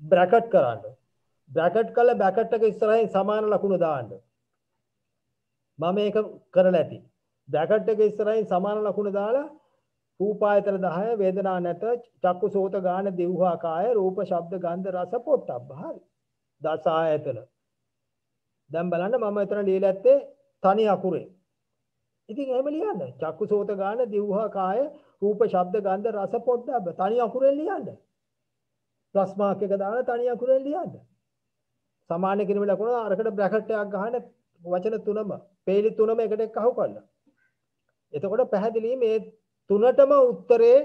බ්‍රැකට් කරන්න බ්‍රැකට් කරලා බ්‍රැකට් එක ඉස්සරහින් සමාන ලකුණු දාන්න මම මේක කරලා ඇති බ්‍රැකට් එක ඉස්සරහින් සමාන ලකුණු දාලා රූපායතන 10 වේදනා නැත චක්කු සෝත ගාන දිවහා කාය රූප ශබ්ද ගන්ධ රස පොට්ටබ්බ හරි දස ආයතන දැන් බලන්න මම එතන ලියලා ඇත්තේ තනි අකුරේ ඉතින් එහෙම ලියන්න චක්කු සෝත ගාන දිවහා කාය රූප ශබ්ද ගන්ධ රස පොට්ටබ්බ තනි අකුරෙන් ලියන්න ප්ලස් මාක් එක දාලා තනි අකුරෙන් ලියන්න සමාන කිරීම ලකුණ අරකට බ්‍රැකට් එකක් ගහන වචන තුනම පේලි තුනම එකට එකහුව කරලා එතකොට පැහැදිලි මේ තුනටම උත්තරේ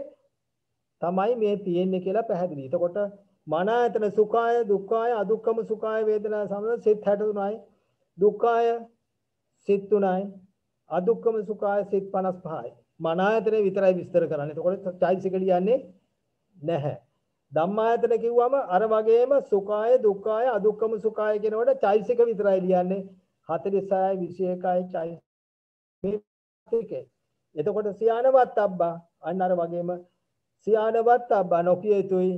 තමයි මේ තියෙන්නේ කියලා පැහැදිලි. එතකොට මන ආයතන සුඛාය දුක්ඛාය අදුක්ඛම සුඛාය වේදනා සමන සිත් 63යි දුක්ඛාය සිත් 3යි අදුක්ඛම සුඛාය සිත් 55යි. මන ආයතනේ විතරයි විස්තර කරන්නේ. එතකොට චෛතසික ලියන්නේ නැහැ. ධම්මායතන කිව්වම අර වගේම සුඛාය දුක්ඛාය අදුක්ඛම සුඛාය කියනකොට චෛතසික විතරයි ලියන්නේ 46යි 21යි චෛතසික එතකොට සියානවත්තබ්බා අන්න අර වගේම සියානවත්තබ්බා නොකිය යුතුයි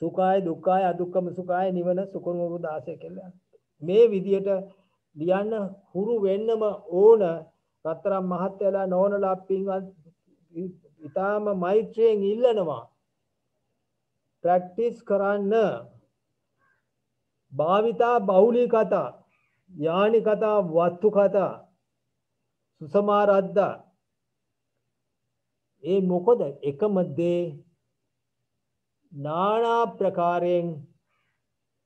සුඛාය දුක්ඛාය අදුක්ඛම සුඛාය නිවන සුකුරුරු 16 කියලා මේ විදියට ලියන්න හුරු වෙන්නම ඕන රත්තරන් මහත්තයලා නෝනලා පින්වත් ඊටාම මෛත්‍රියෙන් ඉල්ලනවා ප්‍රැක්ටිස් කරන්න භාවිතා බහුලී කතා යානි කතා වත්තු කතා සුසමාරද්දා ඒ මොකද එකම දේ නානා ප්‍රකාරයෙන්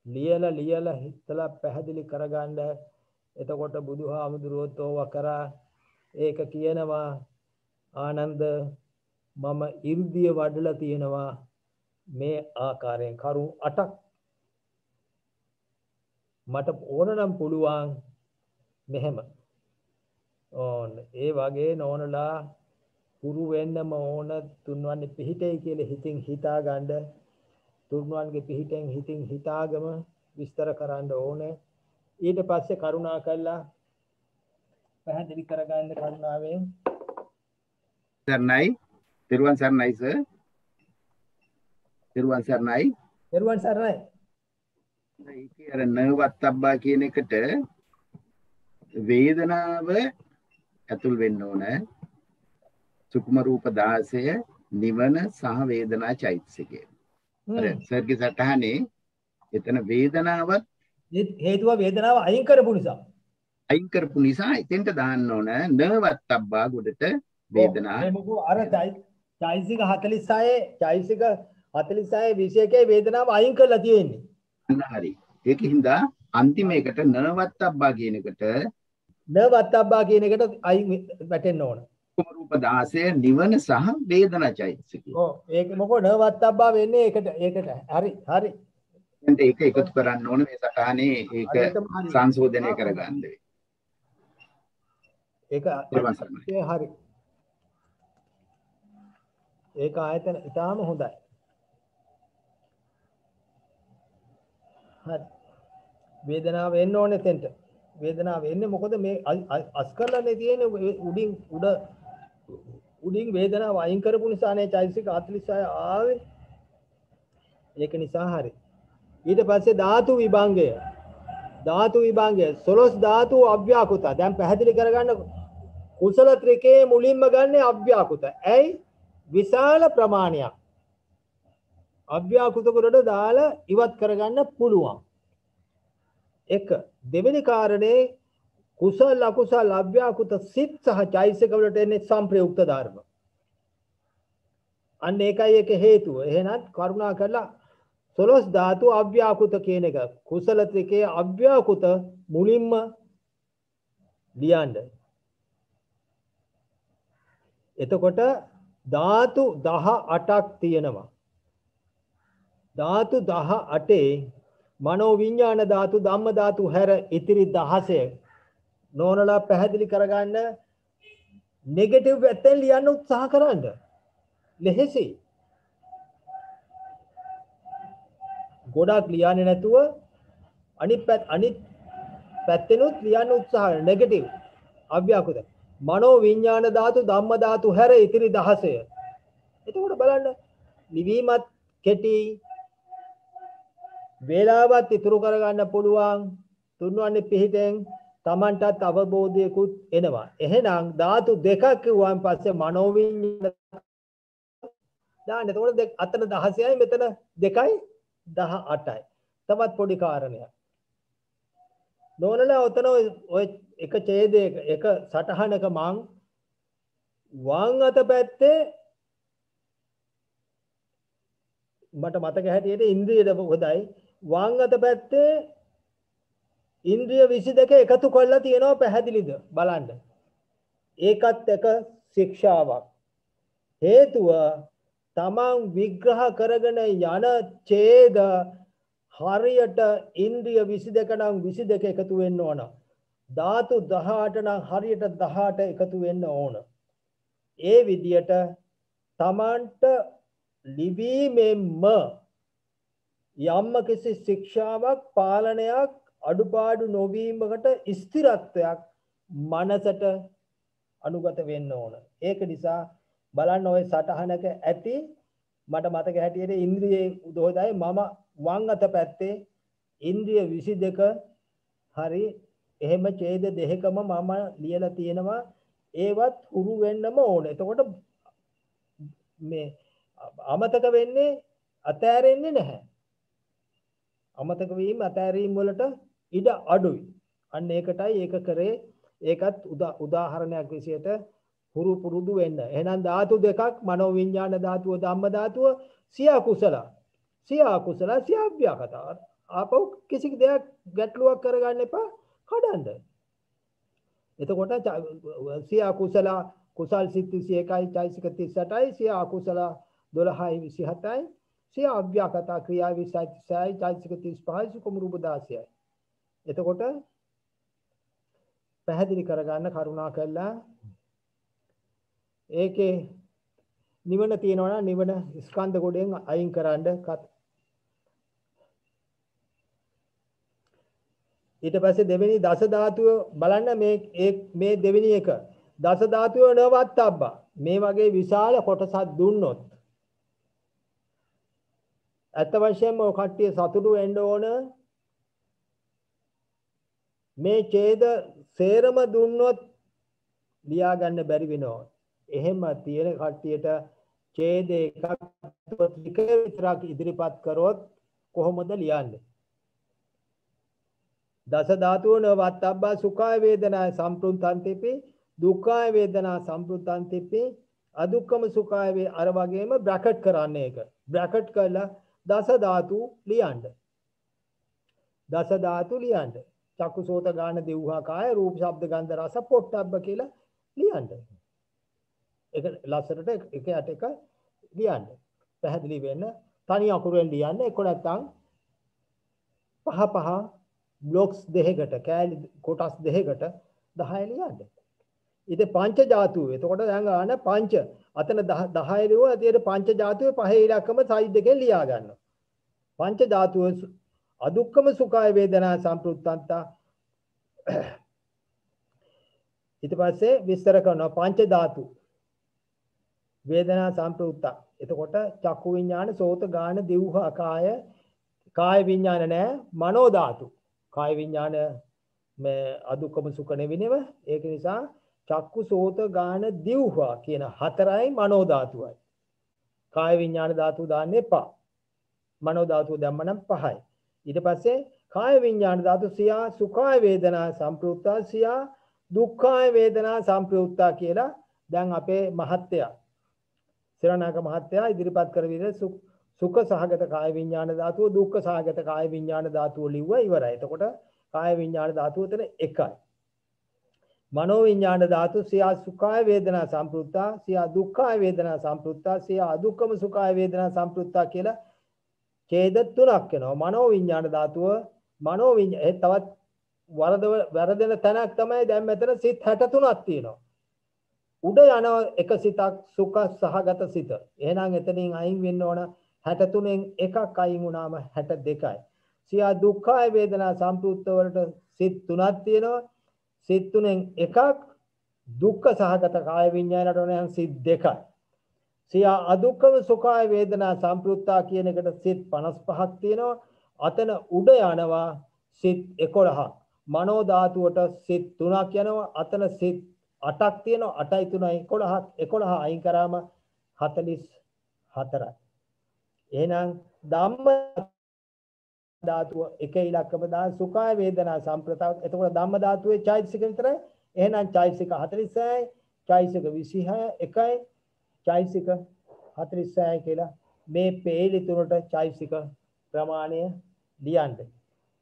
ලියලා හිතලා පැහැදිලි කරගන්න එතකොට බුදුහාමුදුරුවෝ තෝව කරා ඒක කියනවා ආනන්ද මම 이르දිය වඩලා තියෙනවා මේ ආකාරයෙන් කරු 8ක් මට ඕනනම් පුළුවන් මෙහෙම ඕන ඒ වගේ නෝනලා හුරු වෙන්නම ඕන තුන්වන්නේ පිහිටයි කියලා හිතින් හිතා ගන්න තුන්වන්ගේ පිහිටෙන් හිතින් හිතාගම විස්තර කරන්න ඕනේ ඊට පස්සේ කරුණා කළා පැහැදිලි කරගන්න කරුණාවෙන් සර්ණයි තිරුවන් සර්ණයි සර් තිරුවන් සර්ණයි ඒකේ අර නවත්තබ්බා කියන එකට වේදනාව ඇතුල් වෙන්න ඕන සුකුම රූප 16 නිවන සහ වේදනා චෛතසිකය. අර සර්ගේ සටහනේ එතන වේදනාවත් හේතුව වේදනාව අයින් කරපු නිසා එතෙන්ට දාන්න ඕන නවත්තබ්බා ගොඩට වේදනා. අර චෛතසික 46 විශේෂයේ වේදනාව අයින් කරලා තියෙන්නේ. හරි. ඒකින්ද අන්තිම එකට නවත්තබ්බා කියන එකට අයින් වැටෙන්න ඕන. රූප 16 නිවන සහ වේදනා චෛතසිකය. ඔව් ඒක මොකෝ නවත්තබ්බා වෙන්නේ ඒකට. හරි. එතෙන්ට ඒක එකතු කරන්න ඕන මේ සටහනේ ඒක සංශෝධනය කරගන්න වෙයි. ඒක හරි. ඒක ආයතන ඉතාම හොඳයි. හරි. වේදනාව එන්න ඕනේ එතෙන්ට. වේදනාව එන්නේ මොකද මේ අස් කරලානේ තියෙන්නේ උඩින් වේදනාව අයින් කරපු නිසානේ චෛතසික 46 ආවේ. ඒක නිසා හරි. ඊට පස්සේ ධාතු විභංගය 16 ධාතු අව්‍යාකෘත. දැන් පැහැදිලි කරගන්න කුසල ත්‍රිකේ මුලින්ම ගන්න අව්‍යාකෘත. ඇයි? විශාල ප්‍රමාණයක් අව්‍යාකෘත කොට දාලා ඉවත් කරගන්න පුළුවන්. එක දෙවෙනි කාරණේ කුසල අකුසල අව්‍යාකෘත සිත් සහ චෛතසික වලට එන්නේ සංප්‍රයුක්ත ධර්ම. අන්න ඒකයි ඒක හේතුව. එහෙනම් කරුණා කරලා 16 ධාතු අව්‍යාකෘත කියන එක කුසල ත්‍රිකේ අව්‍යාකෘත මුලින්ම ලියන්න. එතකොට ධාතු 18ක් තියෙනවා. ධාතු 18 මනෝ විඥාන ධාතු ධම්ම ධාතු හැර ඉතිරි 16 නෝනලා පැහැදිලි කරගන්න නෙගටිව් පැත්තෙන් ලියන්න උත්සාහ කරන්න. ලෙහෙසි. ගොඩක් ලියන්නේ නැතුව අනිත් පැත්තෙනුත් ලියන්න උත්සාහ කරන්න. නෙගටිව් අව්‍යාකෘත මනෝ විඥාන ධාතු ධම්ම ධාතු හැර ඉතිරි 16. එතකොට බලන්න නිවීමත් කෙටි වේලාවත් ඉතුරු කරගන්න පුළුවන්. තුන්වන්නේ පිහිටෙන් Tamanටත් අවබෝධයකුත් එනවා. එහෙනම් ධාතු දෙකක් කිව්වන් පස්සේ මනෝ විඥාන දාන්න. එතකොට අතන 16යි මෙතන 2යි 18යි. තවත් පොඩි කාරණයක්. නෝනලා ඔතන ඔය එක ඡේදයක එක සටහනක මං වම් අත පැත්තේ මට මතක හැටියට ඉන්ද්‍රියද හොදයි වම් අත පැත්තේ ඉන්ද්‍රිය 22 එකතු කරලා තියෙනවා පැහැදිලිද බලන්න. ඒකත් එක ශික්ෂාවක්. හේතුව තමන් විග්‍රහ කරගෙන යන ඡේද හරියට ඉන්ද්‍රිය 22 නම් 22 එකතු වෙන්න ඕන. ධාතු 18 නම් හරියට 18 එකතු වෙන්න ඕන. ඒ විදියට තමන්ට ලිවීමෙන්ම යම්ම කිසි ශික්ෂාවක් පාලනයක් අඩුපාඩු නොවීමකට ස්ථිරත්වයක් මනසට අනුගත වෙන්න ඕන. ඒක නිසා බලන්න ඔය සටහනක ඇති මට මතක හැටියට ඉන්ද්‍රියේ උදෝදයි මම වම් අත පැත්තේ ඉන්ද්‍රිය 22 හරි එහෙම ඡේද දෙකම මම ලියලා තියෙනවා. ඒවත් හුරු වෙන්නම ඕන. එතකොට මේ අමතක වෙන්නේ අතෑරෙන්නේ නැහැ. අමතක වීම අතෑරීම් වලට ඉඩ අඩුයි. අන්න ඒකටයි ඒක කරේ. ඒකත් උදාහරණයක් විදියට හුරු පුරුදු වෙන්න. එහෙනම් ධාතු දෙකක් මනෝ විඥාන ධාතුව ධම්ම ධාතුව සියා කුසල සියා අව්‍යාකත. ආපහු කිසි දෙයක් ගැටලුවක් කරගන්න එපා කඩන්න. එතකොට සියා කුසල් සිත් 21යි චෛතසික 38යි සියා අකුසල 12යි 27යි සියා අව්‍යාකත ක්‍රියා 26යි චෛතසික 35යි සුකුම රූප 16යි. එතකොට පැහැදිලි කරගන්න කරුණා කළා. ඒකේ නිවන තියෙනවා නම් නිවන ස්කන්ධ කොටෙන් අයින් කරන්න. ඊට පස්සේ දෙවෙනි දස ධාතුව බලන්න මේ දෙවෙනි එක දස ධාතුව නවත්තබ්බා. මේ වගේ විශාල කොටසක් දුන්නොත් ඇත්ත වශයෙන්ම ඔය කට්ටිය සතුටු වෙන්න ඕන. මේ ඡේද සේරම දුන්නොත් ලියා ගන්න බැරි වෙනවා. එහෙම තියෙන කට්ටියට ඡේද එකක් විතරක් ඉදිරිපත් කරොත් කොහොමද ලියන්නේ? දස ධාතුව නවත්තබ්බා සුඛාය වේදනා සම්ප්‍රුත්තන්තිපි දුක්ඛාය වේදනා සම්ප්‍රුත්තන්තිපි අදුක්ඛම සුඛාය වේ අර වගේම බ්‍රැකට් කරන්නේ ඒක. බ්‍රැකට් කරලා දස ධාතු ලියන්න. දස ධාතු ලියන්න. චක්කු සෝත ගාන දිව්හා කාය රූප ශබ්ද ගන්ධ රස පොට්ටබ්බ කියලා ලියන්න. ඒක ලස්සනට එක යට එක ලියන්න. පැහැදිලි වෙන්න තනි අකුරෙන් ලියන්න. ඒක නැත්තම් පහ බ්ලොක්ස් දෙකකට කෑලි කොටස් දෙකකට 10 ලියන්න. ඉතින් පංච ධාතුව. එතකොට දැන් ගන්න පංච. අතන 10 ලියුවා. ඊට පංච ධාතුවේ පහේ ඉලක්කම සයිඩ් එකෙන් ලියා ගන්නවා. පංච ධාතුව අදුක්කම සුඛාය වේදනා සම්ප්‍රුත්තන්තා ඊට පස්සේ විස්තර කරනවා පංච ධාතු වේදනා සම්ප්‍රයුක්ත. එතකොට චක්කු විඥාන, සෝත, ගාන, දිව්හ, කාය විඥාන නෑ, මනෝ ධාතු. කාය විඥාන මේ අදුක්කම සුඛ නෙවෙනව. ඒක නිසා චක්කු, සෝත, ගාන, දිව්හ කියන හතරයි මනෝ ධාතුවයි. කාය විඥාන ධාතුව දාන්න එපා. මනෝ ධාතුව දැම්මනම් පහයි. ඊට පස්සේ කාය විඥාන ධාතු සියා සුඛාය වේදනා සම්ප්‍රයුක්තා, සියා දුක්ඛාය වේදනා සම්ප්‍රයුක්තා කියලා දැන් අපේ මහත්තයා සිරණාක මහත්තයා ඉදිරිපත් කර විදිහට සුඛ සහගත කාය විඥාන ධාතුව, දුක්ඛ සහගත කාය විඥාන ධාතුව ලිව්වා ඉවරයි. එතකොට කාය විඥාන ධාතුව එතන එකයි. මනෝ විඥාන ධාතු සියා සුඛාය වේදනා සම්ප්‍රයුක්තා, සියා දුක්ඛාය වේදනා සම්ප්‍රයුක්තා, සියා අදුක්ඛම සුඛාය වේදනා සම්ප්‍රයුක්තා කියලා ඡේද තුනක් වෙනවා. මනෝ විඥාන ධාතුව මනෝ තවත් වරදෙන තැනක් තමයි දැන් මෙතන සිත් 63ක් තියෙනවා. උඩ යන එක සිතක් සුඛ සහගත සිත. එහෙනම් එතනින් අයින් වෙන්න ඕන 63න් එකක් අයින් වුණාම 62යි. සියා දුක්ඛාය වේදනා සම්ප්‍රයුක්ත වලට සිත් 3ක් තියෙනවා. සිත් 3න් එකක් දුක්ඛ සහගත කාය විඥානයට ඕන සිත් 2යි. සියා අදුක්ඛම සුඛාය වේදනා සම්ප්‍රයුක්තා කියන එකට සිත් 55ක් තියෙනවා. අතන උඩ යනවා සිත් 11ක්. මනෝ ධාතුවට සිත් 3ක් යනවා. අතන සිත් 8ක් තියෙනවා. 8යි 3යි 11ක්. 11 අයින් කරාම 44යි. එහෙනම් ධම්ම ධාතුව එක ඉලක්කම දා සුඛාය වේදනා සම්ප්‍රයුක්තා. එතකොට ධම්ම ධාතුවේ චෛතසික විතරයි. එහෙනම් චෛතසික 46යි, චෛතසික 26යි, එකයි චෛතසික 46යි කියලා මේ පේලි තුනට චෛතසික ප්‍රමාණය ලියන්න.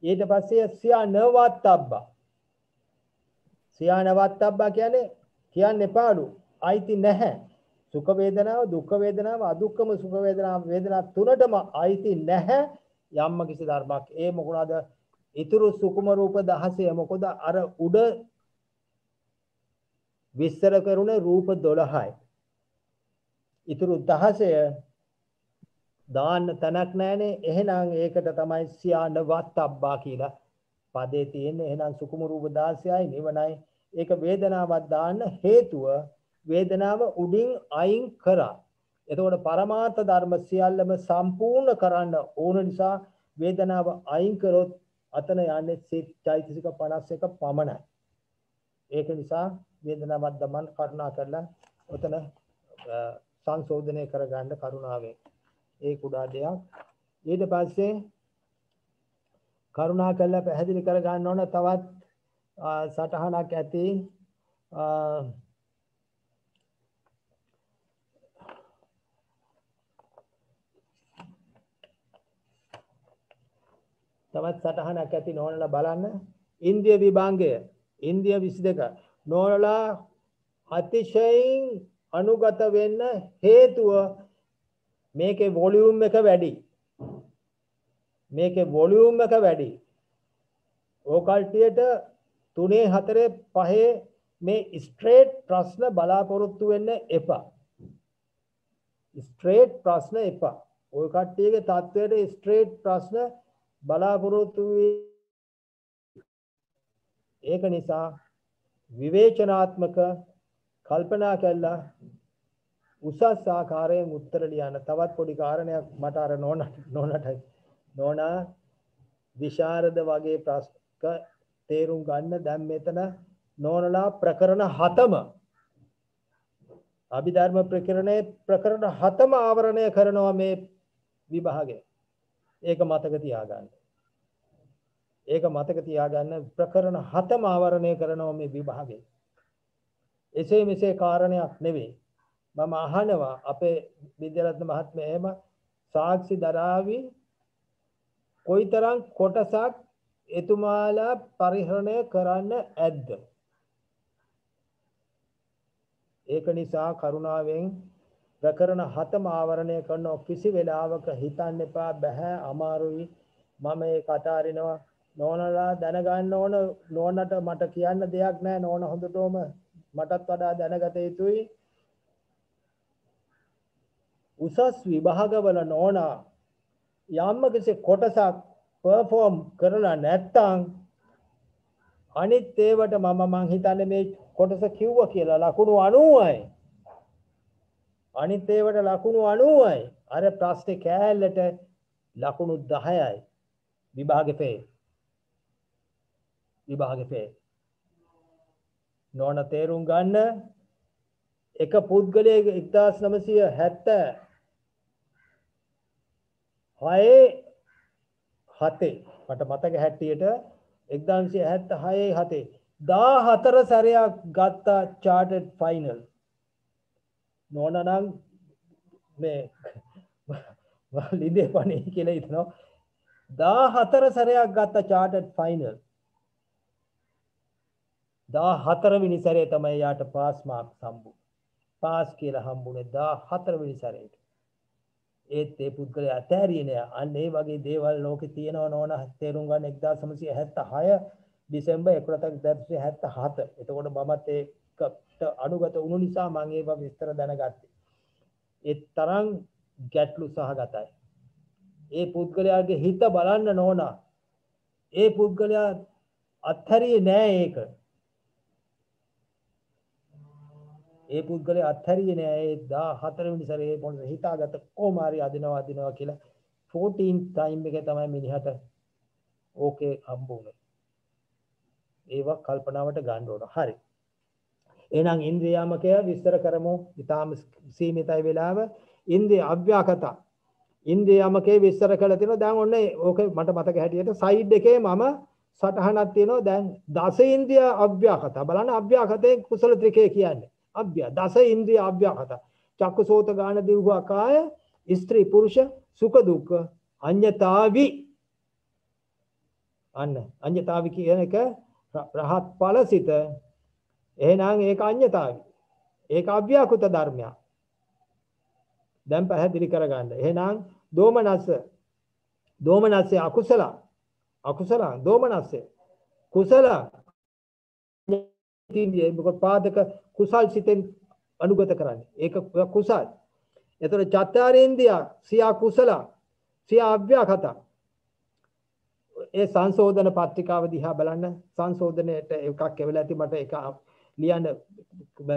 ඊට පස්සේ සියා නවත්තබ්බා. සියා නවත්තබ්බා කියන්නේ කියන්න එපාලු. අයිති නැහැ. සුඛ වේදනාව, දුක්ඛ වේදනාව, අදුක්ඛම සුඛ වේදනාව, වේදනා තුනටම අයිති නැහැ යම්ම කිසි ධර්මයක්. ඒ මොකද ඊතුරු සුකුම රූප 16 මොකද අර උඩ විස්තර කරුනේ රූප 12යි. ඊතුරු 16 දාන්න තැනක් නැහනේ. එහෙනම් ඒකට තමයි සියා නවත්තබ්බා කියලා පදේ තියෙන්නේ. එහෙනම් සුකුම රූප 16යි නිවනයි. ඒක වේදනාවක් දාන්න හේතුව වේදනාව උඩින් අයින් කරා. එතකොට පරමාර්ථ ධර්ම සියල්ලම සම්පූර්ණ කරන්න ඕන නිසා වේදනාව අයින් කරොත් අතන යන්නේ සිත් චෛතසික 51 පමණයි. ඒක නිසා වේදනාවක් දමන්න කරුණා කරලා ඔතන සංශෝධනය කරගන්න කරුණාවෙන්. ඒ කුඩා දෙයක්. ඊට පස්සේ කරුණා කරලා පැහැදිලි කර ගන්න ඕන තවත් සටහනක් ඇති. තවත් සටහනක් ඇති නෝනලා බලන්න. ඉන්ද්‍රිය විභාගය ඉන්ද්‍රිය 22 නෝනලා අතිශයින් අනුගත වෙන්න හේතුව මේකේ වොලියුම් එක වැඩි. මේකේ වොලියුම් එක වැඩි. ඕකල්ටියට 3 4 5 මේ ස්ට්‍රේට් ප්‍රශ්න බලාපොරොත්තු වෙන්න එපා. ස්ට්‍රේට් ප්‍රශ්න එපා. ඔය කට්ටියගේ තත්ත්වයට ස්ට්‍රේට් ප්‍රශ්න බලාපොරොත්තු ඒක නිසා විවේචනාත්මක කල්පනා කළා උසස් ආකාරයෙන් උත්තර ලියන්න. තවත් පොඩි කාරණයක් මට අර නෝනා විශාරද වගේ ප්‍රශ්න තේරුම් ගන්න. දැන් මෙතන නෝනලා ප්‍රකරණ 7ම අභිධර්ම ප්‍රකරණේ ප්‍රකරණ 7ම ආවරණය කරනවා මේ විභාගය. ඒක මතක තියාගන්න. ඒක මතක තියාගන්න ප්‍රකරණ 7ම ආවරණය කරනවා මේ විභාගය. එසේ මෙසේ කාරණයක් නෙවෙයි. මම අහනවා අපේ විද්‍යාරත්න මහත්මයා එහෙම සාක්ෂි දරාවි කොයිතරම් කොටසක් එතුමාලා පරිහරණය කරන්න ඇද්ද? ඒක නිසා කරුණාවෙන් ප්‍රකරණ 7ම ආවරණය කරන කිසි වෙලාවක හිතන්න එපා බෑ අමාරුයි මම ඒක අතාරිනවා. නෝනලා දැනගන්න ඕන නෝනට මට කියන්න දෙයක් නැහැ. නෝන හොඳටම මටත් වඩා දැනගත යුතුයි. උසස් විභාගවල නෝනා යම් කිසි කොටසක් පර්ෆෝම් කරලා නැත්තම් අනිත් ඒවට මම හිතන්නේ මේ කොටස කිව්වා කියලා ලකුණු 90යි. අනිත් ඒවට ලකුණු 90යි. අර ප්‍රශ්නේ කෑල්ලට ලකුණු 10යි. විභාගේ ෆේ. නෝන තේරුම් ගන්න එක පුද්ගලයෙක් 1976 මට මතක හැටියට 1976 14 සැරයක් ගත්ත චාර්ටඩ් ෆයිනල්. නෝන නම් මේ ලිදේ පණේ කියලා හිතනවා 14 සැරයක් ගත්ත චාර්ටඩ් ෆයිනල්. 14 වෙනි සැරේ තමයි යාට පාස් මාර්ක්ස් හම්බුනේ. පාස් කියලා හම්බුනේ 14 වෙනි සැරේට. ඒත් ඒ පුද්ගලයා අතෑරියේ නෑ. අන්න ඒ වගේ දේවල් ලෝකේ තියෙනවා නෝන තේරුම් ගන්න 1976 දෙසැම්බර් 1977. එතකොට මමත් ඒකට අනුගත වුණු නිසා මම ඒව විස්තර දැනගත්තේ. ඒ තරම් ගැටලු සහගතයි. ඒ පුද්ගලයාගේ හිත බලන්න නෝන. ඒ පුද්ගලයා අත්හැරියේ නෑ ඒක. ඒ පුද්ගලයා අත්හැරියේ නෑ ඒ 14 වෙනි සැරේ පොඩි හිතාගත්ත කොහොම හරි අදිනවා කියලා 14 ටයිම් එකේ තමයි මිනිහට ඕකේ හම්බුනේ. ඒවා කල්පනාවට ගන්න ඕන. හරි. එහෙනම් ඉන්ද්‍රියාමකය විස්තර කරමු. ඊටාම සීමිතයි වෙලාව. ඉන්ද්‍රිය අව්‍යාකත. ඉන්ද්‍රියාමකේ විස්තර කළා තියෙනවා. දැන් ඔන්න ඕකේ මට මතක හැටියට සයිඩ් එකේ මම සටහනක් තියෙනවා. දැන් දස ඉන්ද්‍රිය අව්‍යාකත. බලන්න අව්‍යාකතේ කුසල ත්‍රිකය කියන්නේ. දස ඉන්ද්‍රිය අව්‍යාකත. චක්කු සෝත ගාන දිව්ව කාය ස්ත්‍රී පුරුෂ සුඛ දුක්ඛ අඤ්ඤතාවි. අන්න අඤ්ඤතාවි කියන එක රහත් ඵලසිත. එහෙනම් ඒක අඤ්ඤතාවි. ඒක අව්‍යාකෘත ධර්මයක්. දැන් පැහැදිලි කරගන්න. එහෙනම් දෝමනස්ස අකුසල දෝමනස්ස කුසල ඉන්ද්‍රිය මොකද පාදක කුසල් සිතෙන් අනුගත කරන්නේ. ඒක කුසල්. එතකොට චත්තාරේන්ද්‍රිය සියා කුසල සියා අව්‍යාකත. ඒ සංශෝධන පත්‍රිකාව දිහා බලන්න. සංශෝධනයේට එකක් එවලා ඇති මට ඒක ලියන්න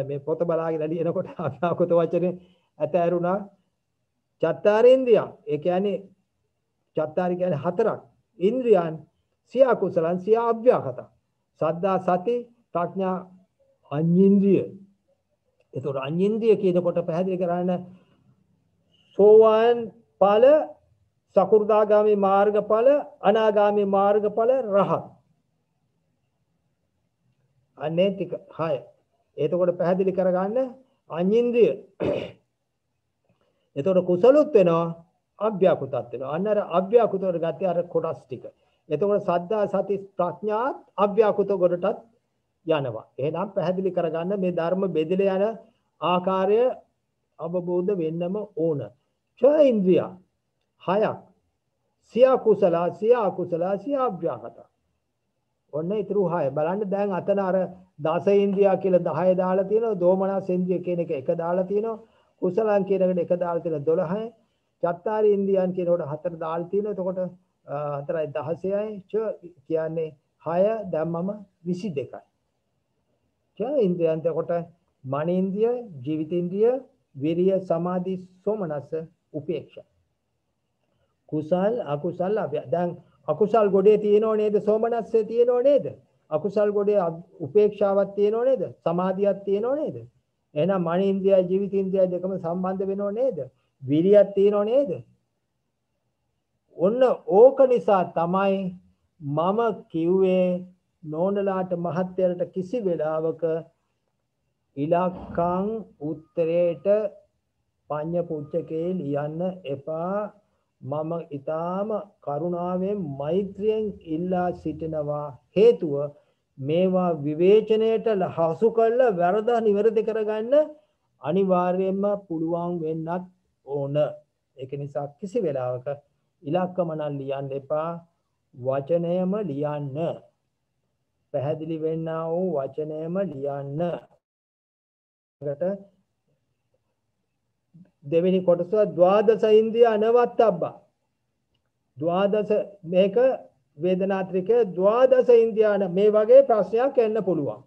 මේ පොත බලාගෙන ලියනකොට අව්‍යාකෘත වචනේ ඇතෑරුණා. චත්තාරේන්ද්‍රිය ඒ කියන්නේ චත්තාරි කියන්නේ හතරක්. ඉන්ද්‍රියන් සියා කුසලං සියා අව්‍යාකත. සද්දා සති ප්‍රඥා අඤ්ඤේන්ද්‍රිය. ඒතකොට අඤ්ඤේන්ද්‍රිය කියනකොට පැහැදිලි කරන්න සෝවාන් ඵල සකු르දාගාමි මාර්ගඵල අනාගාමි මාර්ගඵල රහත්. අනේ ටික 6. එතකොට පැහැදිලි කරගන්න අඤ්ඤේන්ද්‍රිය. එතකොට කුසලුත් වෙනවා අව්‍යාකෘතත් වෙනවා. අන්න අර අව්‍යාකෘතවල ගත්තේ අර කොටස් ටික. එතකොට සද්දා සති ප්‍රඥාත් අව්‍යාකෘත කොටටත් යනවා. එහෙනම් පැහැදිලි කරගන්න මේ ධර්ම බෙදලා යන ආකාරය අවබෝධ වෙන්නම ඕන. ච ඉන්ද්‍රිය 6ක්. සියා කුසල සියා අකුසල සියා අව්‍යාකත. ඔන්න ඊටු 6. බලන්න දැන් අතන අර දස ඉන්ද්‍රිය කියලා 10 දාලා තියෙනවා. දෝමනස් ඉන්ද්‍රිය කියන එක 1 දාලා තියෙනවා. කුසලං කියන එකට 1 දාලා තියෙනවා 12යි. චත්තාරි ඉන්ද්‍රියන් කියනකොට 4 දාලා තියෙනවා. එතකොට 4යි 16යි. ච කියන්නේ 6 දැම්මම 22යි. ච ඉන්ද්‍රියන් එතකොට මන ඉන්ද්‍රිය, ජීවිත ඉන්ද්‍රිය, විරිය, සමාධි, සෝමනස්ස, උපේක්ෂා. කුසල් අකුසල් දැන් අකුසල් ගොඩේ තියෙනව නේද? සෝමනස්සේ තියෙනව නේද? අකුසල් ගොඩේ උපේක්ෂාවක් තියෙනව නේද? සමාධියක් තියෙනව නේද? එහෙනම් මන ඉන්ද්‍රිය, ජීවිත ඉන්ද්‍රිය දෙකම සම්බන්ධ වෙනව නේද? විරියක් තියෙනව නේද? ඔන්න ඕක නිසා තමයි මම කිව්වේ නෝනලාට මහත්යලට කිසි වෙලාවක ඉලක්කම් උත්තරේට පඤ්ඤ පුච්චකේ ලියන්න එපා. මම ඊටාම කරුණාවෙන් මෛත්‍රියෙන් ඉල්ලා සිටිනවා. හේතුව මේවා විවේචනයට හසු කරලා වැරද නිවැරදි කරගන්න අනිවාර්යයෙන්ම පුළුවන් වෙන්නත් ඕන. ඒක නිසා කිසි වෙලාවක ඉලක්කම නම් ලියන්න එපා. වචනයම ලියන්න. පැහැදිලි වෙන්නා වූ වචනයම ලියන්න. දෙවෙනි කොටස ද්වාදස ඉන්ද්‍රිය අනවත්තබ්බ. ද්වාදස මේක වේදනාත්‍රිකය ද්වාදස ඉන්ද්‍රියාන මේ වගේ ප්‍රශ්නයක් එන්න පුළුවන්.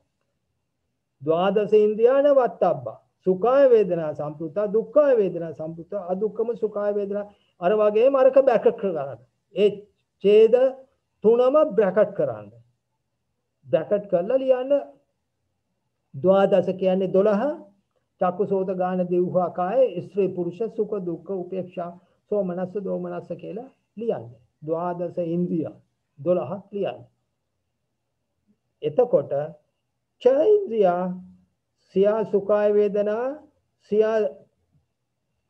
ද්වාදස ඉන්ද්‍රියාන වත්තබ්බා සුඛාය වේදනා සම්ප්‍රුතා දුක්ඛාය වේදනා සම්ප්‍රුතා අදුක්ඛම සුඛාය වේදනා අර වගේම අරක බ්‍රැකට් කරගන්න. ඒ ඡේද තුනම බ්‍රැකට් කරන්න. බ්‍රැකට් කරලා ලියන්න. ද්වාදස කියන්නේ 12 චක්කුසෝත ගාන දිව්වා කාය ස්ත්‍රී පුරුෂ සුඛ දුක්ඛ උපේක්ෂා සෝමනස්ස දෝමනස්ස කියලා ලියන්න. ද්වාදස ඉන්ද්‍රිය 12ක් ලියන්න. එතකොට ච ඉන්ද්‍රියා සියා සුඛාය වේදනා සියා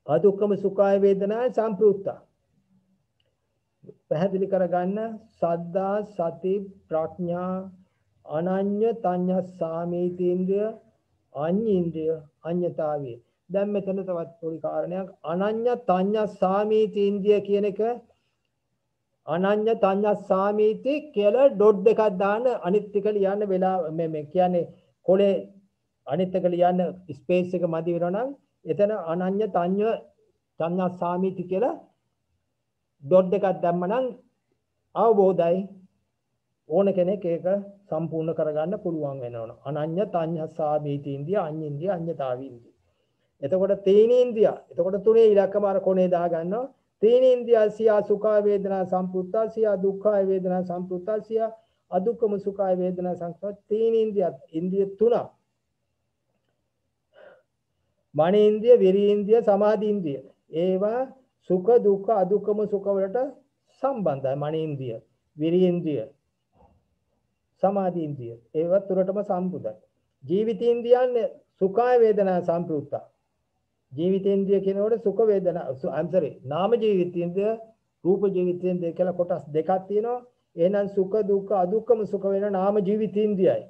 අදුක්ඛම සුඛාය වේදනා සම්ප්‍රයුක්තා. පැහැදිලි කරගන්න සද්දා සති ප්‍රඥා අනඤ්‍ය තඤ්ඤ සාමීතීන්ද්‍රිය අඤ්ඤීන්ද්‍රිය අඤ්ඤතාවය. දැන් මෙතන තවත් පොඩි කාරණයක් අනඤ්‍ය තඤ්ඤ සාමීතීන්ද්‍රිය කියන එක අනඤ්‍ය තඤ්ඤ සාමීති කියලා ඩොට් දෙකක් දාන්න අනිත් ටික ලියන්න වෙලා මේ කියන්නේ කොලේ අනිත් එක ලියන්න ස්පේස් එක මදි වෙනවා නම් එතන අනඤ්‍ය තඤ්ඤ සාමීති කියලා ඩොට් දෙකක් දැම්මනම් අවබෝධයි ඕන කෙනෙක් ඒක සම්පූර්ණ කරගන්න පුළුවන් වෙනවා. අනඤ්‍ය තඤ්ඤ සාමීති ඉන්ද්‍රිය අඤ්ඤින්ද්‍රිය අඤ්ඤතාවීන්ද්‍රිය. එතකොට තීනීන්ද්‍රිය. එතකොට තුනේ ඉලක්කම අර කොනේ දා ගන්නවා. තීනීන්ද්‍රිය සියා සුඛාය වේදනා සම්ප්‍රුත්තා සියා දුක්ඛාය වේදනා සම්ප්‍රුත්තා සියා අදුක්ඛම සුඛාය වේදනා සංප්‍රුත්තා තීනීන්ද්‍රිය ඉන්ද්‍රිය තුන. මනේන්ද්‍රිය විරීන්ද්‍රිය සමාධීන්ද්‍රිය. ඒවා සුඛ දුක්ඛ අදුක්ඛම සුඛ වලට සම්බන්ධයි. මනේන්ද්‍රිය විරීන්ද්‍රිය සමාධීන්ද්‍රිය ඒවා තුරටම සම්බුදයි. ජීවිතේන්ද්‍රියන් සුඛාය වේදනා සම්ප්‍රුත්තා. ජීවිතේන්ද්‍රිය කියනකොට සුඛ වේදනා නාම ජීවිතේන්ද්‍රිය රූප ජීවිතේන්ද්‍රිය කියලා කොටස් දෙකක් තියෙනවා. එහෙනම් සුඛ දුක්ඛ අදුක්ඛම සුඛ වෙන නාම ජීවිතේන්ද්‍රියයි.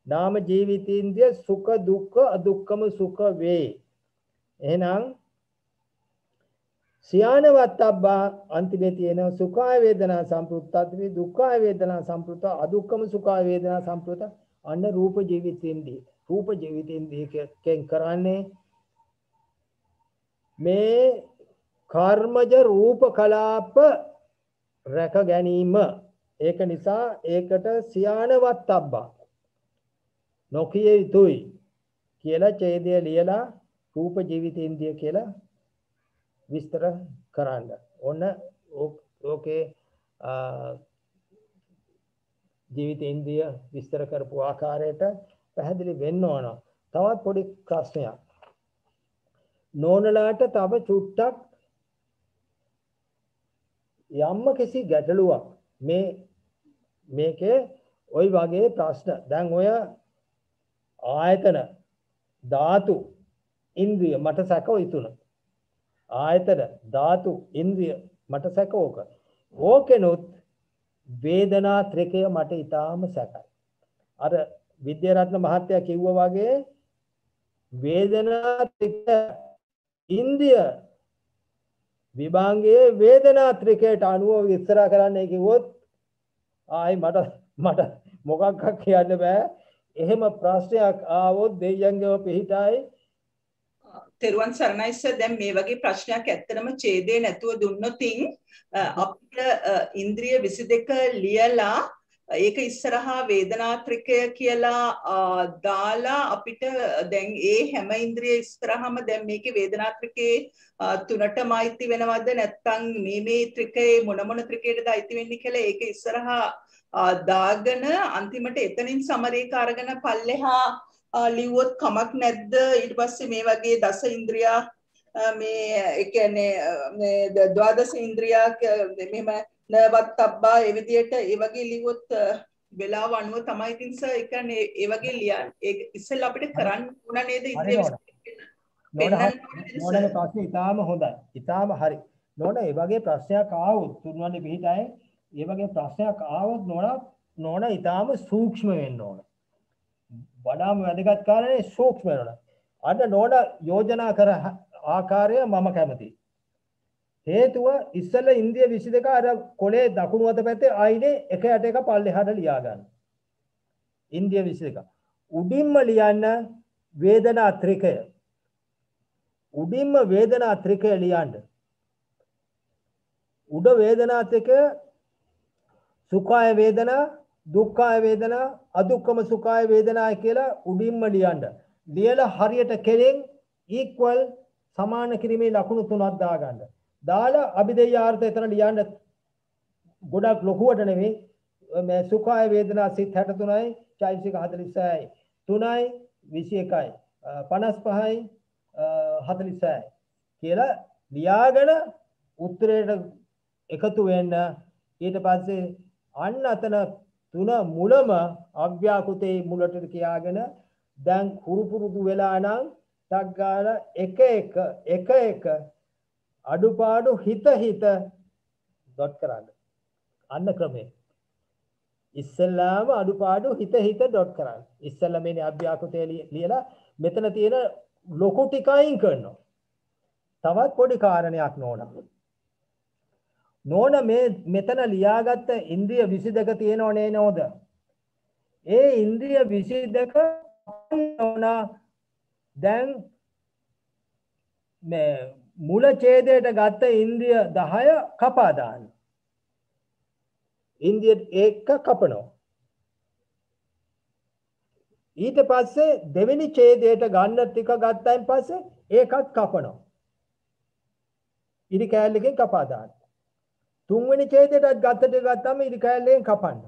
නාම ජීවිතේන්ද්‍රිය සුඛ දුක්ඛ අදුක්ඛම සුඛ වේ. එහෙනම් සියානවත්තබ්බා අන්තිමේ තියෙන සුඛාය වේදනා සම්ප්‍රුත්තා දුක්ඛාය වේදනා සම්ප්‍රුත්තා අදුක්ඛම සුඛාය වේදනා සම්ප්‍රුත්තා අන්න රූප ජීවිතේන්ද්‍රිය. රූප ජීවිතේන්ද්‍රියකෙන් කරන්නේ මේ කර්මජ රූප කලාප රැක ගැනීම. ඒක නිසා ඒකට සියානවත්තබ්බා නොකිය යුතුයි කියලා ඡේදය ලියලා රූප ජීවිතේන්ද්‍රිය කියලා විස්තර කරන්න. ඔන්න ඕකේ ජීවිතේන්ද්‍රිය විස්තර කරපු ආකාරයට පැහැදිලි වෙන්න ඕන. තවත් පොඩි ප්‍රශ්නයක්. නෝනලාට තව චුට්ටක් යම්ම කිසි ගැටලුවක් මේකේ ওই වගේ ප්‍රශ්න. දැන් ඔය ආයතන ධාතු ඉන්ද්‍රිය මට සැක ඔය තුන. ආයතන ධාතු ඉන්ද්‍රිය මට සැක ඕක. ඕකෙනොත් වේදනා ත්‍රිකය මට ඊටාම සැකයි. අර විද්‍යාරත්න මහත්තයා කිව්වා වගේ වේදනා ත්‍රිකය ඉන්ද්‍රිය විභාගයේ වේදනා ත්‍රිකයට අනුව විස්තර කරන්න කිව්වොත් ආයි මට මොකක්ද කියන්න බෑ. එහෙම ප්‍රශ්නයක් ආවොත් දෙයියන්ගේව පිහිටයි. තෙරුවන් සරණයි සර්. දැන් මේ වගේ ප්‍රශ්නයක් ඇත්තටම ඡේදේ නැතුව දුන්නොතින් අපිට ඉන්ද්‍රිය 22 ලියලා ඒක ඉස්සරහා වේදනාත්‍රිකය කියලා දාලා අපිට දැන් ඒ හැම ඉන්ද්‍රිය ඉස්සරහම දැන් මේකේ වේදනාත්‍රිකේ තුනටම අයිති වෙනවද නැත්නම් මේ ත්‍රිකේ මොන ත්‍රිකයටද අයිති වෙන්නේ කියලා ඒක ඉස්සරහා දාගෙන අන්තිමට එතනින් සමරේක අරගෙන පල්ලෙහා ලිව්වොත් කමක් නැද්ද? ඊට පස්සේ මේ වගේ දස ඉන්ද්‍රියා මේ ඒ කියන්නේ මේ ද්වාදස ඉන්ද්‍රියා මෙහෙම නවත්තබ්බා ඒ විදිහට ඒ වගේ ලිව්වොත් වෙලාව අනුව තමයි ඉතින් සර් ඒ කියන්නේ ඒ වගේ ලියන්න ඒක ඉස්සෙල්ලා අපිට කරන්න ඕන නේද ඉන්ද්‍රිය නෝනගේ ප්‍රශ්නේ ඉතාම හොඳයි. ඉතාම හරි. නෝන ඒ වගේ ප්‍රශ්නයක් ආවොත් තුන්වන්නේ පිටයි ඒ වගේ ප්‍රශ්නයක් ආවොත් නෝන ඉතාම සූක්ෂම වෙන්න ඕන. වඩාම වැදගත් කාරණේ සූක්ෂම වෙනවා. අද නෝන යෝජනා කර ආකාරය මම කැමතියි. හේතුව ඉස්සෙල්ලා ඉන්ද්‍රිය 22 අර කොලේ දකුණු අත පැත්තේ ආයිනේ එක යට එක පල්ලෙහාට ලියා ගන්න. ඉන්ද්‍රිය 22. උඩින්ම ලියන්න වේදනා ත්‍රිකය. උඩින්ම වේදනා ත්‍රිකය ලියන්න. උඩ වේදනා ත්‍රිකය සුඛාය වේදනා, දුක්ඛාය වේදනා, අදුක්ඛම සුඛාය වේදනා කියලා උඩින්ම ලියන්න. ලියලා හරියට කෙරෙන් equal සමාන කිරීමේ ලකුණු තුනක් දාගන්න. දාලා අභිධේයාර්ථ එතන ලියන්න ගොඩක් ලොකුවට නෙවෙයි. මේ සුඛාය වේදනා සිත් 63යි, චෛතසික 46යි, 3යි, 21යි, 55යි, 46යි කියලා ලියාගෙන උත්තරයට එකතු වෙන්න. ඊට පස්සේ අන්න අතන තුන මුලම අව්‍යාකෘතේ මුලට කියාගෙන දැන් කුරුපුරුදු වෙලා නම් ටක් ගාලා එක අඩුපාඩු හිත ඩොට් කරන්න. අන්න ක්‍රමය. ඉස්සෙල්ලාම අඩුපාඩු හිත ඩොට් කරන්න. ඉස්සෙල්ලා මේ අව්‍යාකෘතේ ලියලා මෙතන තියෙන ලොකු ටික අයින් කරනවා. තවත් පොඩි කාරණයක් නෝන මේ මෙතන ලියාගත්ත ඉන්ද්‍රිය 22 තියෙනව නේද? ඒ ඉන්ද්‍රිය 22 නෝන දැන් මේ මුල ඡේදයට ගත්ත ඉන්ද්‍රිය 10 කපා දාන්න. ඉන්ද්‍රිය 1 කපනවා. ඊට පස්සේ දෙවෙනි ඡේදයට ගන්න ටික ගත්තයින් පස්සේ ඒකත් කපනවා. ඉරි කෑල්ලකින් කපා දාන්න. තුන්වෙනි ඡේදයටත් ගත්ත ටික ගත්තම ඉරි කෑල්ලෙන් කපන්න.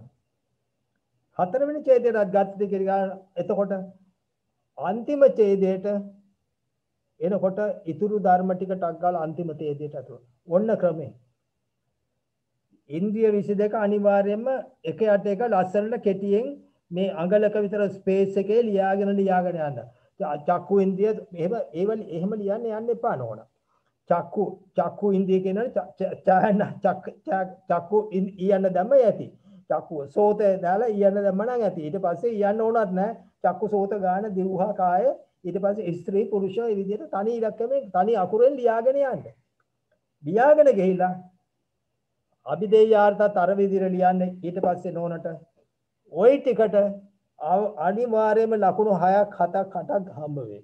හතරවෙනි ඡේදයටත් ගත්ත ටික ගන්න. එතකොට අන්තිම ඡේදයට එනකොට ඉතුරු ධර්ම ටික ටක් ගාලා අන්තිම ඡේදයට අතුර. ඔන්න ක්‍රමය. ඉන්ද්‍රිය 22 අනිවාර්යයෙන්ම එක යට එක ලස්සනට කෙටියෙන් මේ අඟලක විතර ස්පේස් එකේ ලියාගෙන යන්න. චක්කු ඉන්ද්‍රිය එහෙම ලියන්න යන්න එපා නෝනා. චක්කු ඉන්ද්‍රිය කියනවනේ චක්කු ඊයන්න දැම්ම යති. චක්කුව සෝත දාලා ඊයන්න දැම්ම නම් යති. ඊට පස්සේ ඊයන්න ඕනත් නැහැ. චක්කු සෝත ගාන දිවහා කාය ඊට පස්සේ ස්ත්‍රී පුරුෂ මේ විදිහට තනි ඉලක්කමෙන් තනි අකුරෙන් ලියාගෙන යන්න. ලියාගෙන ගිහිලා අභිධේයාර්ථත් අර විදිහට ලියන්නේ. ඊට පස්සේ නෝනට ওই ටිකට අනිවාර්යයෙන්ම ලකුණු 6ක් 7ක් 8ක් හම්බ වෙයි.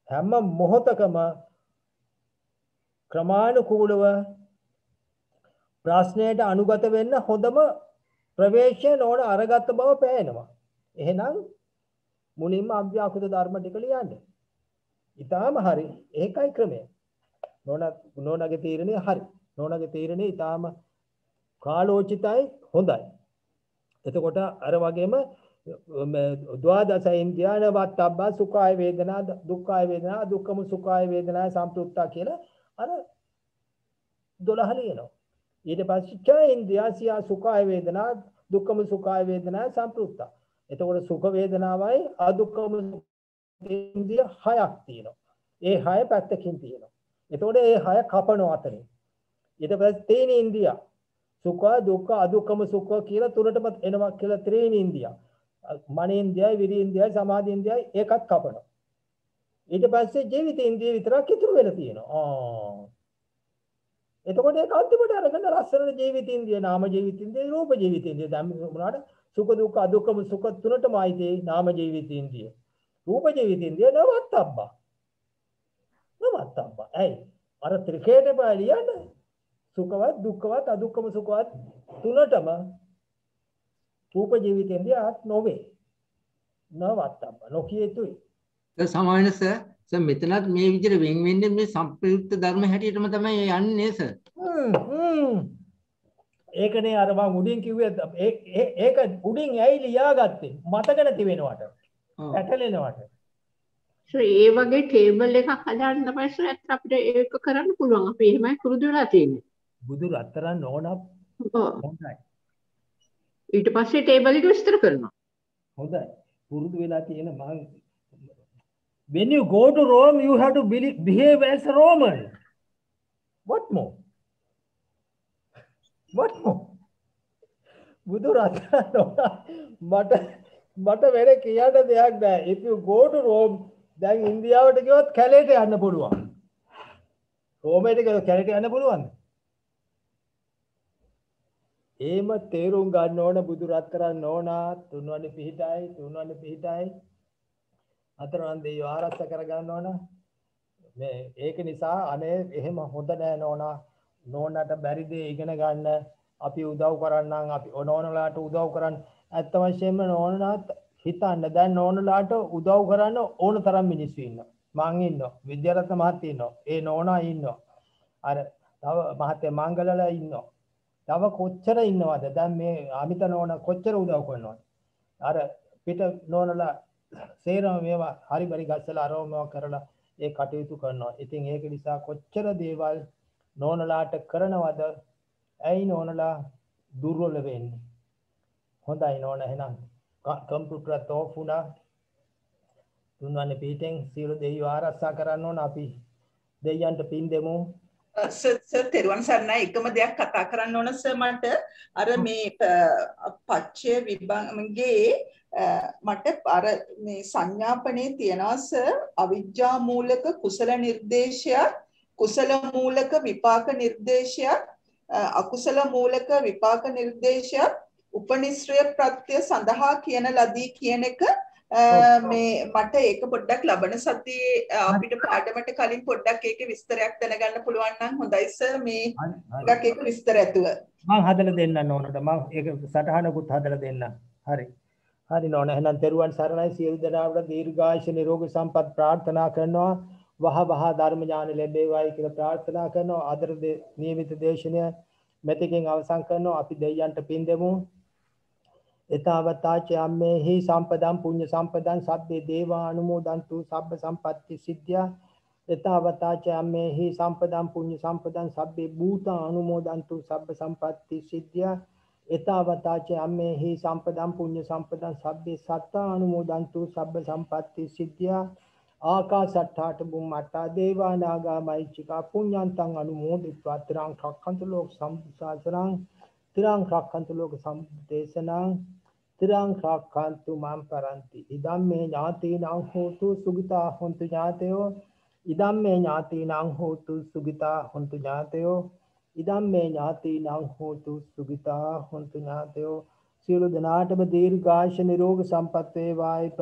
හැම මොහොතකම ක්‍රමානුකූලව ප්‍රශ්නයට අනුගත වෙන්න හොඳම ප්‍රවේශය නෝන අරගත්ත බව පේනවා. එහෙනම් මුලින්ම අව්‍යාකෘත ධර්ම ටික ලියන්න. ඊටාම හරි. ඒකයි ක්‍රමය. නෝනගේ තීරණය හරි. නෝනගේ තීරණය ඊටාම කාලෝචිතයි හොඳයි. එතකොට අර වගේම ද්වාදස ඉන්ද්‍රියන වත්තබ්බා සුඛාය වේදනා දුක්ඛාය වේදනා දුක්ඛම සුඛාය වේදනා සම්ප්‍රයුක්තා කියලා අර 12 ලියනවා. ඊට පස්සේ ච ඉන්ද්‍රියසිය සුඛාය වේදනා දුක්ඛම සුඛාය වේදනා සම්ප්‍රයුක්තා. එතකොට සුඛ වේදනාවයි අදුක්ඛම ඉන්ද්‍රිය 6ක් තියෙනවා. ඒ 6 පැත්තකින් තියෙනවා. එතකොට ඒ 6 කපනවා අතරින්. ඊට පස්සේ තේන ඉන්ද්‍රිය සුඛ දුක්ඛ අදුක්ඛම සුඛ කියලා තුනටම එනවා කියලා ත්‍රිණ ඉන්ද්‍රිය. මනේන්ද්‍රයයි විරීන්ද්‍රයයි සමාධීන්ද්‍රයයි ඒකත් කපනවා. ඊට පස්සේ ජීවිත ඉන්ද්‍රිය විතරක් ඉතුරු වෙලා තියෙනවා. එතකොට ඒක අන්තිමට අරගෙන ලස්සන ජීවිත ඉන්ද්‍රිය නාම ජීවිත ඉන්ද්‍රිය රූප ජීවිත ඉන්ද්‍රිය දැන් මොනවාට සුඛ දුක්ඛ අදුක්ඛම සුඛ තුනටම ආයිතේ නාම ජීවිත ඉන්ද්‍රිය රූප ජීවිත ඉන්ද්‍රිය නවත්තබ්බා. ඇයි අර ත්‍රිකේට බලයන් සුඛවත් දුක්ඛවත් අදුක්ඛම සුඛවත් තුනටම රූප ජීවිතෙන්දියාත් නොවේ. නවත්තම්බ නොකිය යුතුයි. සමාන සර් මෙතනත් මේ විදිහට වෙන් වෙන්නේ මේ සම්ප්‍රයුක්ත ධර්ම හැටියටම තමයි යන්නේ සර්. ඒකනේ අර මම උඩින් කිව්වේ ඒක උඩින් ඇයි ලියාගත්තේ මතක නැති වෙනවට. පැටලෙනවට. ඒ වගේ ටේබල් එකක් හදාන්න තමයි සර් අපිට ඒක කරන්න පුළුවන්. අපි එහෙමයි පුරුදු වෙලා තියෙන්නේ. බුදු රත්තරන් ඕනක් හොඳයි. ඊට පස්සේ ටේබල් එක විස්තර කරනවා. හොඳයි. පුරුදු වෙලා තියෙන මම when you go to Rome you have to behave as a Roman. What more? බුදු රත්තරන් මට වෙන කියන්න දෙයක් නැහැ. if you go to Rome දැන් ඉන්දියාවට ගියොත් කැලේට යන්න පුළුවන්. රෝමයට ගියොත් කැලේට යන්න පුළුවන්ද? ඒම තේරුම් ගන්න ඕන බුදු රත්තරන් නෝනා තුන්වැනි පිහිටයි හතරවන් දෙවියෝ ආරක්ෂා කර ගන්න ඕන මේ ඒක නිසා අනේ එහෙම හොඳ නෑ නෝනා නෝනාට බැරි දේ ඉගෙන ගන්න අපි උදව් කරන්නම් අපි ඕනෝනලාට උදව් කරන්න ඇත්ත වශයෙන්ම නෝනලාට හිතන්න දැන් නෝනලාට උදව් කරන්න ඕන තරම් මිනිස්සු ඉන්නවා මං ඉන්නවා විද්‍යාරත්න මහත්තයා ඉන්නවා ඒ නෝනා ඉන්නවා අර තව මහත්තයා මංගලලා ඉන්නවා තව කොච්චර ඉන්නවද දැන් මේ අමිත නෝනා කොච්චර උදව් කරනවද අර පිට නෝනලා සේරම මේවා හරි බරි ගස්සලා අරවම කරලා ඒ කටයුතු කරනවා ඉතින් ඒක නිසා කොච්චර දේවල් නෝනලාට කරනවද ඇයි නෝනලා දුර්වල වෙන්නේ හොඳයි නෝන එහෙනම් කම්පියුටරත් ඕෆ් වුණා තුන්වන්නේ පිටින් සියලු දෙවියෝ ආරක්ෂා කරන්න ඕන අපි දෙයයන්ට පින් දෙමු සර් තෙරුවන් සරණයි එකම දෙයක් කතා කරන්න ඕන සර් මට අර මේ පච්චය විභංගේ මට අර මේ සංඥාපනේ තියනවා සර් අවිජ්ජා මූලක කුසල නිර්දේශයක් කුසල මූලක විපාක නිර්දේශයක් අකුසල මූලක විපාක නිර්දේශයක් උපනිශ්‍රය ප්‍රත්‍ය සඳහා කියන ලදී කියන එක මේ මට ඒක පොඩ්ඩක් ලබන සතියේ අපිට පාඩමට කලින් පොඩ්ඩක් ඒකේ විස්තරයක් දැනගන්න පුළුවන් නම් හොඳයි සර් මේ ටිකක් ඒක විස්තර ඇතුව මම හදලා දෙන්නම් නෝනට මම ඒක සටහනකුත් හදලා දෙන්නම් හරි හරි නෝන එහෙනම් තෙරුවන් සරණයි සියලු දෙනාට දීර්ඝායුෂ නිරෝගී සම්පත් ප්‍රාර්ථනා කරනවා වහ වහ ධර්ම ඥාන ලැබේවායි කියලා ප්‍රාර්ථනා කරනවා ආදර නියමිත දේශනය මෙතකින් අවසන් කරනවා අපි දෙයයන්ට පින් දෙමු එතාවතාච අම්මේහි සම්පදම් පුඤ්ඤ සම්පදං සබ්බේ දේවා අනුමෝදන්තු සබ්බ සම්පත්ති සිද්ධා එතාවතාච අම්මේහි සම්පදම් පුඤ්ඤ සම්පදං සබ්බේ භූතා අනුමෝදන්තු සබ්බ සම්පත්ති සිද්ධා එතාවතාච අම්මේහි සම්පදම් පුඤ්ඤ සම්පදං සබ්බේ සත්තා අනුමෝදන්තු සබ්බ සම්පත්ති සිද්ධා ආකාශට්ඨාට බුම්මට්ඨා දේවා නාග මහිච්ඡිකා පුඤ්ඤන්තං අනුමෝදිत्वा තිරං රක්ඛන්තු ලෝක සම්සාසනං තිරං රක්ඛන්තු ලෝක සම්දේශනං තිරං රක්ඛන්තු මම් පරන්ති ඉදම්මේ ඥාතීනං හෝතු සුගිතා හොන්තු ඥාතයෝ ඉදම්මේ ඥාතීනං හෝතු සුගිතා හොන්තු ඥාතයෝ ඉදම්මේ ඥාතීනං හෝතු සුගිතා හොන්තු ඥාතයෝ සියලු දෙනාටම දීර්ඝායුෂ නිරෝග සම්පත් වේවායි